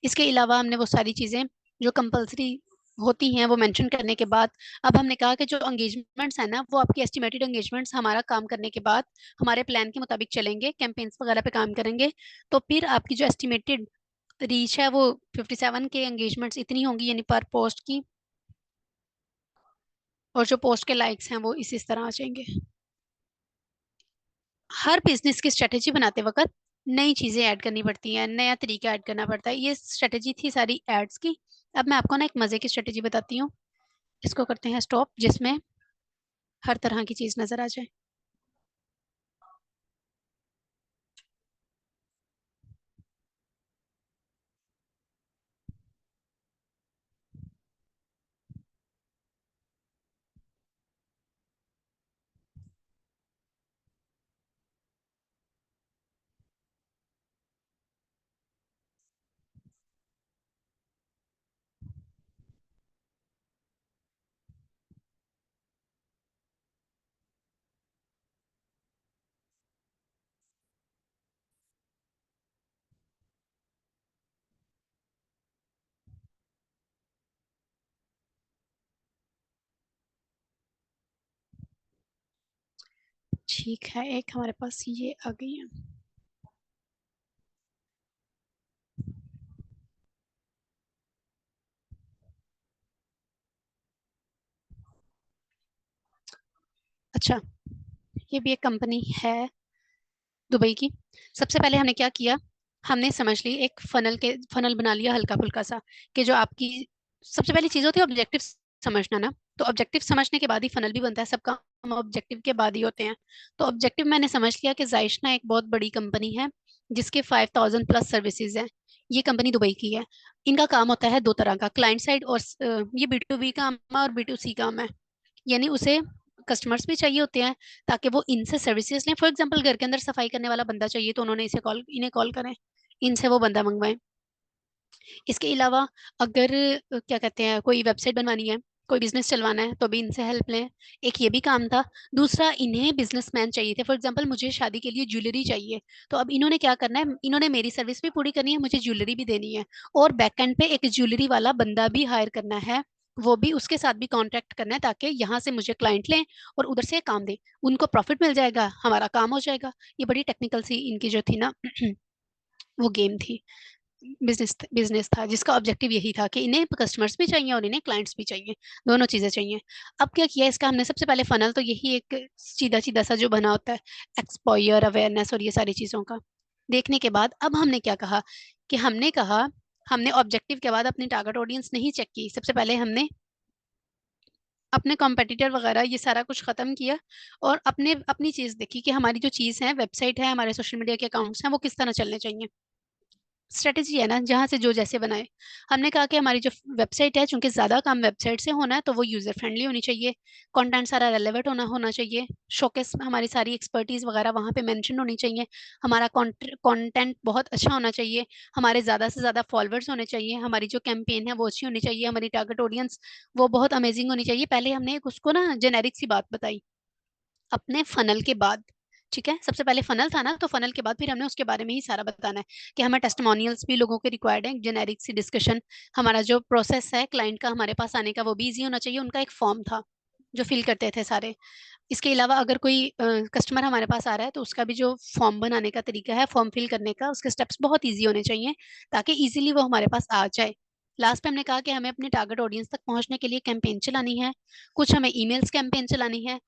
इसके अलावा हमने वो सारी चीजें जो कंपलसरी होती हैं वो मेंशन करने के बाद, अब हमने कहा कि जो एंगेजमेंट्स हैं ना, वो आपकी एस्टिमेटेड एंगेजमेंट्स हमारा काम करने के बाद हमारे प्लान के मुताबिक चलेंगे, कैंपेन्स वगैरह पे काम करेंगे। तो फिर आपकी जो एस्टिमेटेड रीच है वो 57 के एंगेजमेंट्स इतनी होंगी, यानी पर पोस्ट की, और जो पोस्ट के लाइक्स हैं वो इस तरह आ जाएंगे। हर बिजनेस की स्ट्रेटेजी बनाते वक्त नई चीजें ऐड करनी पड़ती हैं, नया तरीका ऐड करना पड़ता है। ये स्ट्रेटेजी थी सारी एड्स की। अब मैं आपको ना एक मजे की स्ट्रेटेजी बताती हूँ, इसको करते हैं स्टॉप, जिसमें हर तरह की चीज नजर आ जाए। ठीक है, एक हमारे पास ये आ गई है। अच्छा, ये भी एक कंपनी है दुबई की। सबसे पहले हमने क्या किया, हमने समझ ली एक फनल बना लिया हल्का फुल्का सा, कि जो आपकी सबसे पहली चीज होती है ऑब्जेक्टिव समझना ना। तो ऑब्जेक्टिव समझने के बाद ही फनल भी बनता है, सबका हम ऑब्जेक्टिव के बाद ही होते हैं। तो ऑब्जेक्टिव मैंने समझ लिया कि जायशना एक बहुत बड़ी कंपनी है जिसके 5000 प्लस सर्विसेज हैं। ये कंपनी दुबई की है। इनका काम होता है दो तरह का, क्लाइंट साइड और ये B2B काम है और B2C काम है। यानी उसे कस्टमर्स भी चाहिए होते हैं ताकि वो इनसे सर्विसेज लें। फॉर एग्जांपल घर के अंदर सफाई करने वाला बंदा चाहिए तो उन्होंने इन्हें कॉल करें, इनसे वो बंदा मंगवाएं। इसके अलावा अगर क्या कहते हैं कोई वेबसाइट बनवानी है, कोई बिजनेस चलवाना है, तो भी इनसे हेल्प लें। एक ये भी काम था। दूसरा, इन्हें बिजनेसमैन चाहिए थे। फॉर एग्जांपल मुझे शादी के लिए ज्वेलरी चाहिए, तो अब इन्होंने क्या करना है, इन्होंने मेरी सर्विस भी पूरी करनी है, मुझे ज्वेलरी भी देनी है, और बैक एंड पे एक ज्वेलरी वाला बंदा भी हायर करना है। वो भी उसके साथ भी कॉन्ट्रैक्ट करना है ताकि यहाँ से मुझे क्लाइंट लें और उधर से काम दें। उनको प्रॉफिट मिल जाएगा, हमारा काम हो जाएगा। ये बड़ी टेक्निकल सी इनकी जो थी ना वो गेम थी, बिजनेस बिजनेस था जिसका ऑब्जेक्टिव यही था कि इन्हें कस्टमर्स भी चाहिए और इन्हें क्लाइंट्स भी चाहिए, दोनों चीजें चाहिए। अब क्या किया इसका हमने, सबसे पहले फनल तो यही एक सीधा सीधा सा जो बना होता है, एक्सपोयर अवेयरनेस और ये सारी चीजों का देखने के बाद अब हमने क्या कहा, कि हमने कहा हमने ऑब्जेक्टिव के बाद अपनी टारगेट ऑडियंस नहीं चेक की। सबसे पहले हमने अपने कॉम्पिटिटर वगैरह ये सारा कुछ खत्म किया और अपने अपनी चीज देखी कि हमारी जो चीज है, वेबसाइट है, हमारे सोशल मीडिया के अकाउंट्स हैं, वो किस तरह चलने चाहिए। स्ट्रेटेजी है ना, जहां से जो जैसे बनाए। हमने कहा कि हमारी जो वेबसाइट है, चूंकि ज्यादा काम वेबसाइट से होना है, तो वो यूजर फ्रेंडली होनी चाहिए, कंटेंट सारा रेलेवेंट होना होना चाहिए, शोकेस हमारी सारी एक्सपर्टीज वगैरह वहां पे मेंशन होनी चाहिए, हमारा कंटेंट बहुत अच्छा होना चाहिए, हमारे ज्यादा से ज्यादा फॉलोअर्स होने चाहिए, हमारी जो कैंपेन है वो अच्छी होनी चाहिए, हमारी टारगेट ऑडियंस वो बहुत अमेजिंग होनी चाहिए। पहले हमने एक उसको ना जेनेरिक सी बात बताई अपने फनल के बाद। ठीक है, सबसे पहले फनल था ना, तो फनल के बाद फिर हमने उसके बारे में ही सारा बताना है कि हमें टेस्टिमोनियल्स भी लोगों के रिक्वायर्ड है, जेनेरिक सी डिस्कशन, हमारा जो प्रोसेस है क्लाइंट का हमारे पास आने का वो भी इजी होना चाहिए। उनका एक फॉर्म था जो फिल करते थे सारे। इसके अलावा अगर कोई कस्टमर हमारे पास आ रहा है तो उसका भी जो फॉर्म बनाने का तरीका है, फॉर्म फिल करने का, उसके स्टेप्स बहुत ईजी होने चाहिए ताकि इजीली वो हमारे पास आ जाए। लास्ट पे हमने कहा कि हमें अपने टारगेट ऑडियंस तक पहुंचने के लिए कैंपेन चलानी है, कुछ हमें ईमेल्स कैंपेन चलानी है,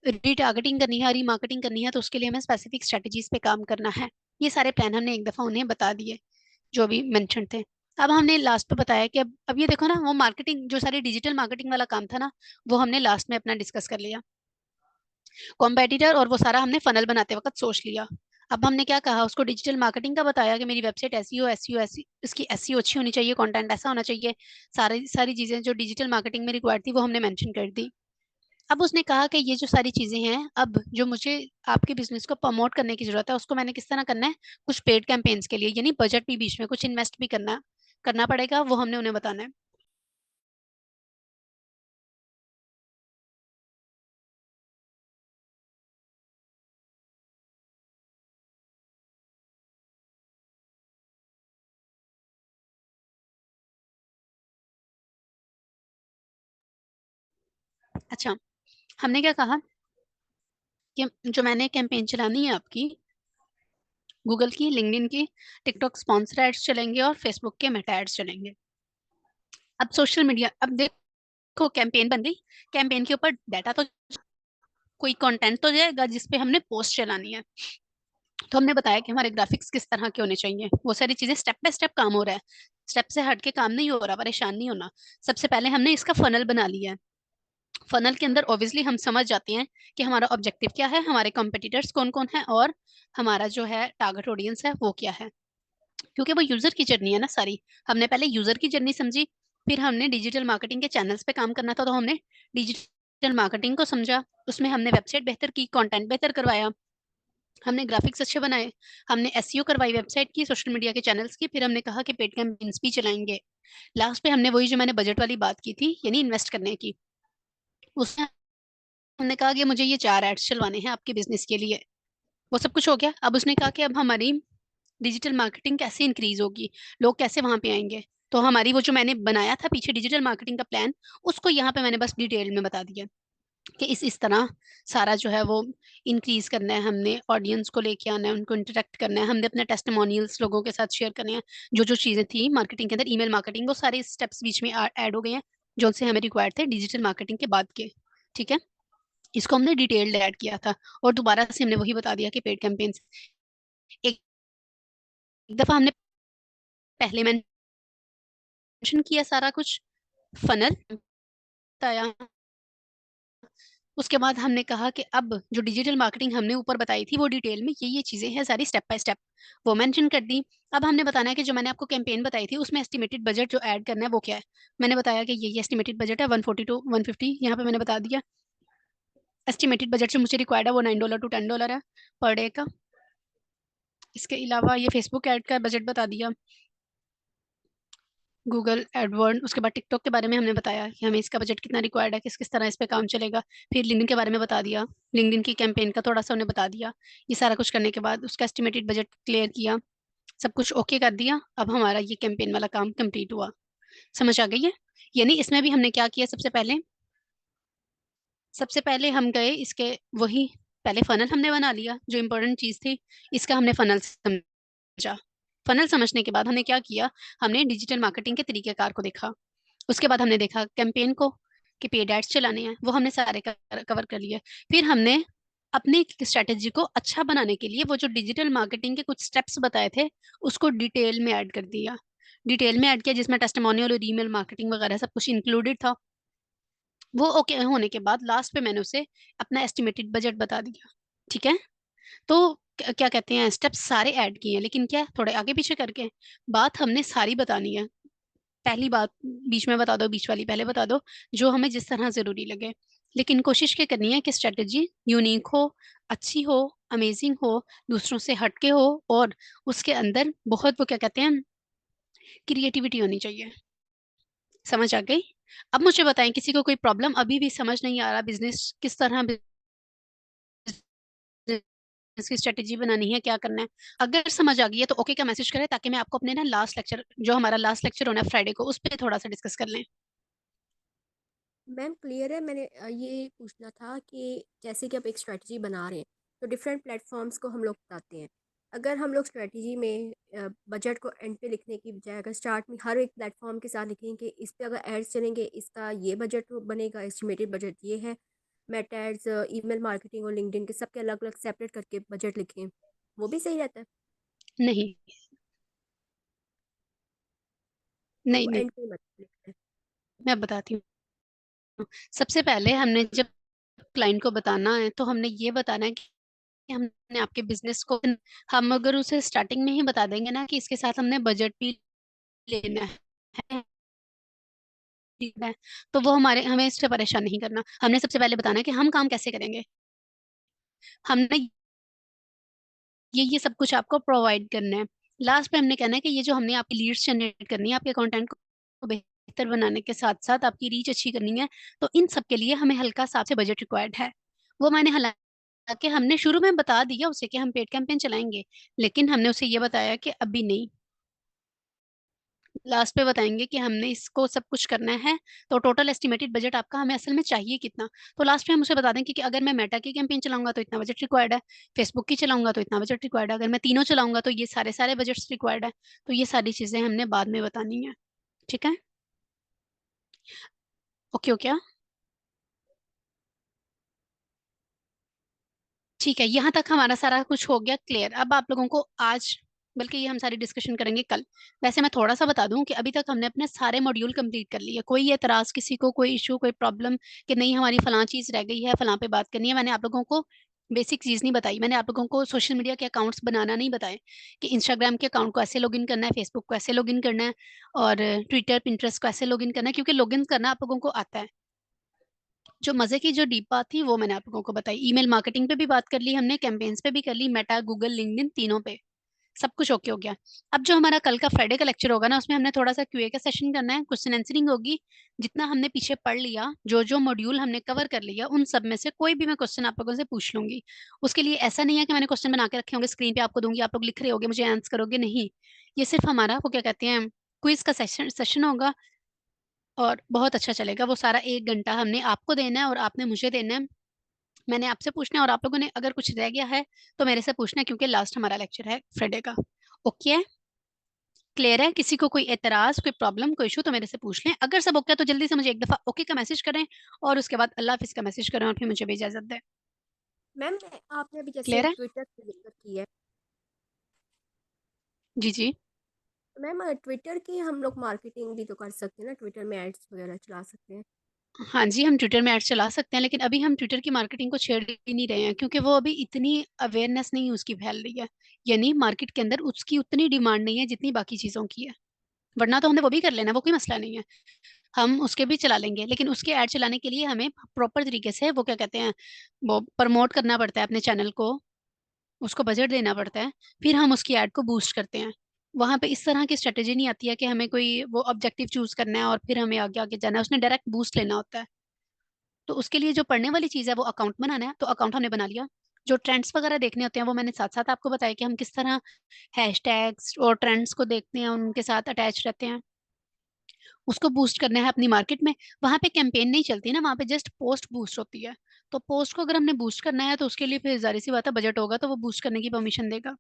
रीटारगेटिंग करनी है, रीमार्केटिंग करनी है, तो उसके लिए हमें स्पेसिफिक स्ट्रेटजीज पे काम करना है। ये सारे प्लान हमने एक दफा उन्हें बता दिए जो भी मेंशन थे। अब हमने लास्ट पे बताया कि अब ये देखो ना, वो मार्केटिंग जो सारी डिजिटल मार्केटिंग वाला काम था ना, वो हमने लास्ट में अपना डिस्कस कर लिया, कॉम्पेटिटर और वो सारा हमने फनल बनाते वक्त सोच लिया। अब हमने क्या कहा, उसको डिजिटल मार्केटिंग का बताया कि मेरी वेबसाइट ऐसी हो, ऐसी हो, ऐसी, इसकी एसईओ अच्छी होनी चाहिए, कंटेंट ऐसा होना चाहिए, सारी सारी चीजें जो डिजिटल मार्केटिंग में रिक्वायर्ड थी वो हमने मेंशन कर दी। अब उसने कहा कि ये जो सारी चीजें हैं, अब जो मुझे आपके बिजनेस को प्रमोट करने की जरूरत है, उसको मैंने किस तरह करना है, कुछ पेड कैंपेन्स के लिए, यानी बजट भी बीच में कुछ इन्वेस्ट भी करना पड़ेगा, वो हमने उन्हें बताना है। अच्छा, हमने क्या कहा कि जो मैंने कैंपेन चलानी है आपकी, गूगल की, लिंक्डइन की, टिकटॉक स्पॉन्सर एड्स चलेंगे और फेसबुक के मेटा एड्स चलेंगे। अब सोशल मीडिया, अब देखो कैंपेन बन गई, कैंपेन के ऊपर डाटा तो, कोई कंटेंट तो जाएगा जिसपे हमने पोस्ट चलानी है। तो हमने बताया कि हमारे ग्राफिक्स किस तरह के होने चाहिए, वो सारी चीजें स्टेप बाय स्टेप काम हो रहा है, स्टेप से हट के काम नहीं हो रहा, परेशान नहीं होना। सबसे पहले हमने इसका फनल बना लिया है। फनल के अंदर ऑब्वियसली हम समझ जाते हैं कि हमारा ऑब्जेक्टिव क्या है, हमारे कॉम्पिटिटर्स कौन कौन है, और हमारा जो है टारगेट ऑडियंस है वो क्या है, क्योंकि वो यूजर की जर्नी है ना सारी। हमने पहले यूजर की जर्नी समझी, फिर हमने डिजिटल मार्केटिंग के चैनल्स पे काम करना था, तो हमने डिजिटल मार्केटिंग को समझा, उसमें हमने वेबसाइट बेहतर की, कंटेंट बेहतर करवाया, हमने ग्राफिक्स अच्छे बनाए, हमने एसईओ करवाई वेबसाइट की, सोशल मीडिया के चैनल्स की, फिर हमने कहा कि पेड कैंपेन्स भी चलाएंगे। लास्ट पे हमने वही जो मैंने बजट वाली बात की थी, यानी इन्वेस्ट करने की, उसमें हमने कहा कि मुझे ये 4 एड्स चलवाने हैं आपके बिजनेस के लिए। वो सब कुछ हो गया। अब उसने कहा कि अब हमारी डिजिटल मार्केटिंग कैसे इंक्रीज होगी, लोग कैसे वहां पे आएंगे। तो हमारी वो जो मैंने बनाया था पीछे डिजिटल मार्केटिंग का प्लान, उसको यहाँ पे मैंने बस डिटेल में बता दिया कि इस तरह सारा जो है वो इंक्रीज करना है, हमने ऑडियंस को लेके आना है, उनको इंटरेक्ट करना है, हमने अपने टेस्टिमोनियल्स लोगों के साथ शेयर करने हैं, जो जो चीजें थी मार्केटिंग के अंदर, ईमेल मार्केटिंग, वो सारे स्टेप्स बीच में ऐड हो गए हैं जो से हमें रिक्वायर्ड थे डिजिटल मार्केटिंग के बाद के। ठीक है, इसको हमने डिटेल्ड ऐड किया था, और दोबारा से हमने वही बता दिया कि पेड कैंपेन्स, एक एक दफा हमने पहले मेंशन किया सारा कुछ, फनल बताया, उसके बाद हमने कहा कि अब जो डिजिटल मार्केटिंग हमने ऊपर बताई थी वो डिटेल में ये चीजें हैं सारी स्टेप बाय स्टेप, वो मेंशन कर दी। अब हमने बताना है कि जो मैंने आपको कैंपेन बताई थी उसमें एस्टिमेटेड बजट जो ऐड करना है वो क्या है। मैंने बताया कि ये एस्टिमेटेड बजट है 140 टू 150, यहाँ पे मैंने बता दिया एस्टिमेटेड बजट जो मुझे रिक्वायर्ड है वो $9 टू $10 है पर डे का। इसके अलावा ये फेसबुक ऐड का बजट बता दिया, गूगल एडवर्ड, उसके बाद टिकटॉक के बारे में हमने बताया कि हमें इसका बजट कितना रिक्वायर्ड है, किस किस तरह इस पे काम चलेगा। फिर लिंक्डइन के बारे में बता दिया, लिंक्डइन की कैंपेन का थोड़ा सा उन्हें बता दिया। ये सारा कुछ करने के बाद उसका एस्टिमेटेड बजट क्लियर किया, सब कुछ ओके कर दिया। अब हमारा ये कैंपेन वाला काम कंप्लीट हुआ। समझ आ गई है? यानी इसमें भी हमने क्या किया, सबसे पहले हम गए इसके, वही पहले फनल हमने बना लिया जो इम्पोर्टेंट चीज थी, इसका हमने फनल समझा। फनल समझने के बाद हमने क्या किया, हमने डिजिटल मार्केटिंग के तरीकेकार को देखा। उसके बाद हमने देखा कैंपेन को कि पेड एड्स चलाने हैं, वो हमने सारे कवर कर लिए। फिर हमने अपनी स्ट्रेटेजी को अच्छा बनाने के लिए वो जो डिजिटल मार्केटिंग के कुछ स्टेप्स बताए थे उसको डिटेल में ऐड कर दिया, डिटेल में ऐड किया, जिसमें टेस्टिमोनियल और ईमेल मार्केटिंग वगैरह सब कुछ इंक्लूडेड था। वो ओके होने के बाद लास्ट पे मैंने उसे अपना एस्टिमेटेड बजट बता दिया। ठीक है, तो क्या कहते हैं, स्टेप्स सारे ऐड किए हैं, लेकिन क्या थोड़े आगे पीछे करके बात हमने सारी बतानी है। पहली बात बीच में बता दो, बीच वाली पहले बता दो, जो हमें जिस तरह जरूरी लगे। लेकिन कोशिश क्या करनी है कि स्ट्रेटजी यूनिक हो, अच्छी हो, अमेजिंग हो, दूसरों से हटके हो, और उसके अंदर बहुत वो क्या कहते हैं, क्रिएटिविटी होनी चाहिए। समझ आ गई? अब मुझे बताएं, किसी को कोई प्रॉब्लम अभी भी समझ नहीं आ रहा, बिजनेस किस तरह बिजनेस की स्ट्रेटेजी बनानी है, क्या करना है? अगर समझ आ गई है तो ओके का मैसेज करें, ताकि मैं आपको अपने ना लास्ट लेक्चर, जो हमारा लास्ट लेक्चर होना है फ्राइडे को, उस पर थोड़ा सा डिस्कस कर लें। मैम क्लियर है। मैंने ये पूछना था कि जैसे कि आप एक स्ट्रेटजी बना रहे हैं तो डिफरेंट प्लेटफॉर्म्स को हम लोग बताते हैं। अगर हम लोग स्ट्रेटजी में बजट को एंड पे लिखने की बजाय अगर स्टार्ट में हर एक प्लेटफॉर्म के साथ लिखें कि इस पे अगर एड्स चलेंगे इसका ये बजट बनेगा, एस्टिमेटेड बजट ये है, मेटा एड्स, ईमेल मार्केटिंग और लिंक्डइन के सबके अलग अलग सेपरेट करके बजट लिखें, वो भी सही रहता है। नहीं, तो नहीं, नहीं, एंड पे मत लिखना है। मैं बताती हूँ। सबसे पहले हमने जब क्लाइंट को बताना है तो हमने ये बताना है कि हमने आपके बिजनेस को, हम अगर उसे स्टार्टिंग में ही बता देंगे ना कि इसके साथ हमने बजट भी लेना है, लेना है, तो वो हमें इससे परेशान नहीं करना। हमने सबसे पहले बताना है कि हम काम कैसे करेंगे, हमने ये सब कुछ आपको प्रोवाइड करना है। लास्ट पे हमने कहना है कि ये जो हमने आपकी लीड्स जनरेट करनी है, आपके कंटेंट को बेहतर बनाने के साथ साथ आपकी रीच अच्छी करनी है, तो इन सब के लिए हमें हल्का सा आपसे बजट रिक्वायर्ड है। वो मैंने हालांकि हमने शुरू में बता दिया उसे कि हम पेड कैंपेन चलाएंगे, लेकिन हमने उसे ये बताया कि अभी नहीं, लास्ट पे बताएंगे कि हमने इसको सब कुछ करना है, तो टोटल एस्टिमेटेड बजट आपका हमें असल में चाहिए कितना। तो लास्ट में हम उसे बता दें कि अगर मैं मेटा की कैंपेन चलाऊंगा तो इतना बजट रिक्वायर्ड है, फेसबुक की चलाऊंगा तो इतना बजट रिक्वायर्ड है, अगर मैं तीनों चलाऊंगा तो ये सारे सारे बजट्स रिक्वायर्ड है। तो ये सारी चीजें हमने बाद में बतानी है। ठीक है? Okay, okay. ठीक है, यहाँ तक हमारा सारा कुछ हो गया क्लियर। अब आप लोगों को आज, बल्कि ये हम सारी डिस्कशन करेंगे कल। वैसे मैं थोड़ा सा बता दूं कि अभी तक हमने अपने सारे मॉड्यूल कंप्लीट कर लिए। कोई एतराज, किसी को कोई इशू, कोई प्रॉब्लम कि नहीं हमारी फलां चीज रह गई है, फलां पे बात करनी है? मैंने आप लोगों को बेसिक चीज नहीं बताई, मैंने आप लोगों को सोशल मीडिया के अकाउंट्स बनाना नहीं बताए कि इंस्टाग्राम के अकाउंट को ऐसे लॉगिन करना है, फेसबुक को ऐसे लॉगिन करना है, और ट्विटर पिंटरेस्ट को ऐसे लॉगिन करना है, क्योंकि लॉगिन करना आप लोगों को आता है। जो मजे की जो डीप बात थी वो मैंने आप लोगों को बताई। ईमेल मार्केटिंग पे भी बात कर ली हमने, कैंपेन्स पे भी कर ली, मेटा, गूगल, लिंक्डइन, तीनों पे सब कुछ ओके हो गया। अब जो हमारा कल का फ्राइडे का लेक्चर होगा ना, उसमें हमने थोड़ा सा क्यूए का सेशन करना है, क्वेश्चन आंसरिंग होगी। जितना हमने पीछे पढ़ लिया, जो जो मॉड्यूल हमने कवर कर लिया, उन सब में से कोई भी मैं क्वेश्चन आप लोगों से पूछ लूंगी। उसके लिए ऐसा नहीं है कि मैंने क्वेश्चन बना के रखे होंगे स्क्रीन पे आपको दूंगी, आप लोग लिख रहे होगे, मुझे आंसर करोगे, नहीं। ये सिर्फ हमारा वो क्या कहते हैं, क्विज का सेशन सेशन होगा, और बहुत अच्छा चलेगा। वो सारा 1 घंटा हमने आपको देना है और आपने मुझे देना है। मैंने आपसे पूछना है, और आप लोगों ने अगर कुछ रह गया है तो मेरे से पूछना है, क्योंकि लास्ट हमारा लेक्चर है फ्राइडे का। ओके है? क्लियर है? किसी को कोई एतराज, कोई प्रॉब्लम, कोई इशू तो मेरे से पूछ लें। अगर सब ओके है तो जल्दी से मुझे एक दफा ओके का मैसेज करें, और उसके बाद अल्लाह हाफिज का मैसेज करें, और फिर मुझे भी इजाजत दें। मैम आपने अभी जैसे क्लियर है? ट्विटर की जिक्र की है, जी, जी। तो मैम ट्विटर की हम लोग मार्केटिंग भी तो कर सकते हैं ना, ट्विटर में एड्स वगैरह चला सकते हैं। हाँ जी, हम ट्विटर में एड्स चला सकते हैं, लेकिन अभी हम ट्विटर की मार्केटिंग को छेड़ ही नहीं रहे हैं, क्योंकि वो अभी इतनी अवेयरनेस नहीं उसकी फैल रही है। यानी मार्केट के अंदर उसकी उतनी डिमांड नहीं है जितनी बाकी चीजों की है। वरना तो हमने वो भी कर लेना, वो कोई मसला नहीं है, हम उसके भी चला लेंगे। लेकिन उसके ऐड चलाने के लिए हमें प्रॉपर तरीके से वो क्या कहते हैं, वो प्रमोट करना पड़ता है अपने चैनल को, उसको बजट देना पड़ता है, फिर हम उसकी ऐड को बूस्ट करते हैं। वहां पे इस तरह की स्ट्रेटेजी नहीं आती है कि हमें कोई वो ऑब्जेक्टिव चूज करना है और फिर हमें आगे आगे जाना है, उसने डायरेक्ट बूस्ट लेना होता है। तो उसके लिए जो पढ़ने वाली चीज है वो अकाउंट बनाना है, तो अकाउंट हमने बना लिया। जो ट्रेंड्स वगैरह देखने होते हैं वो मैंने साथ साथ आपको बताया कि हम किस तरह हैशटैग्स और ट्रेंड्स को देखते हैं, उनके साथ अटैच रहते हैं। उसको बूस्ट करना है अपनी मार्केट में। वहां पे कैंपेन नहीं चलती ना, वहां पे जस्ट पोस्ट बूस्ट होती है। तो पोस्ट को अगर हमने बूस्ट करना है तो उसके लिए फिर जारी सी बात है, बजट होगा तो वो बूस्ट करने की परमिशन देगा।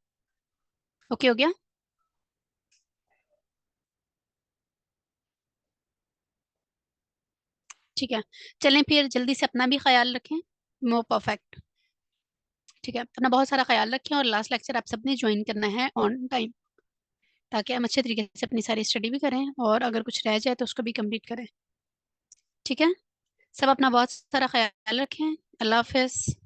ओके हो गया? ठीक है, चलें फिर जल्दी से अपना भी ख्याल रखें। No perfect. ठीक है, अपना बहुत सारा ख्याल रखें, और लास्ट लेक्चर आप सबने ज्वाइन करना है ऑन टाइम, ताकि हम अच्छे तरीके से अपनी सारी स्टडी भी करें, और अगर कुछ रह जाए तो उसको भी कंप्लीट करें। ठीक है? सब अपना बहुत सारा ख्याल रखें। अल्लाह हाफिज।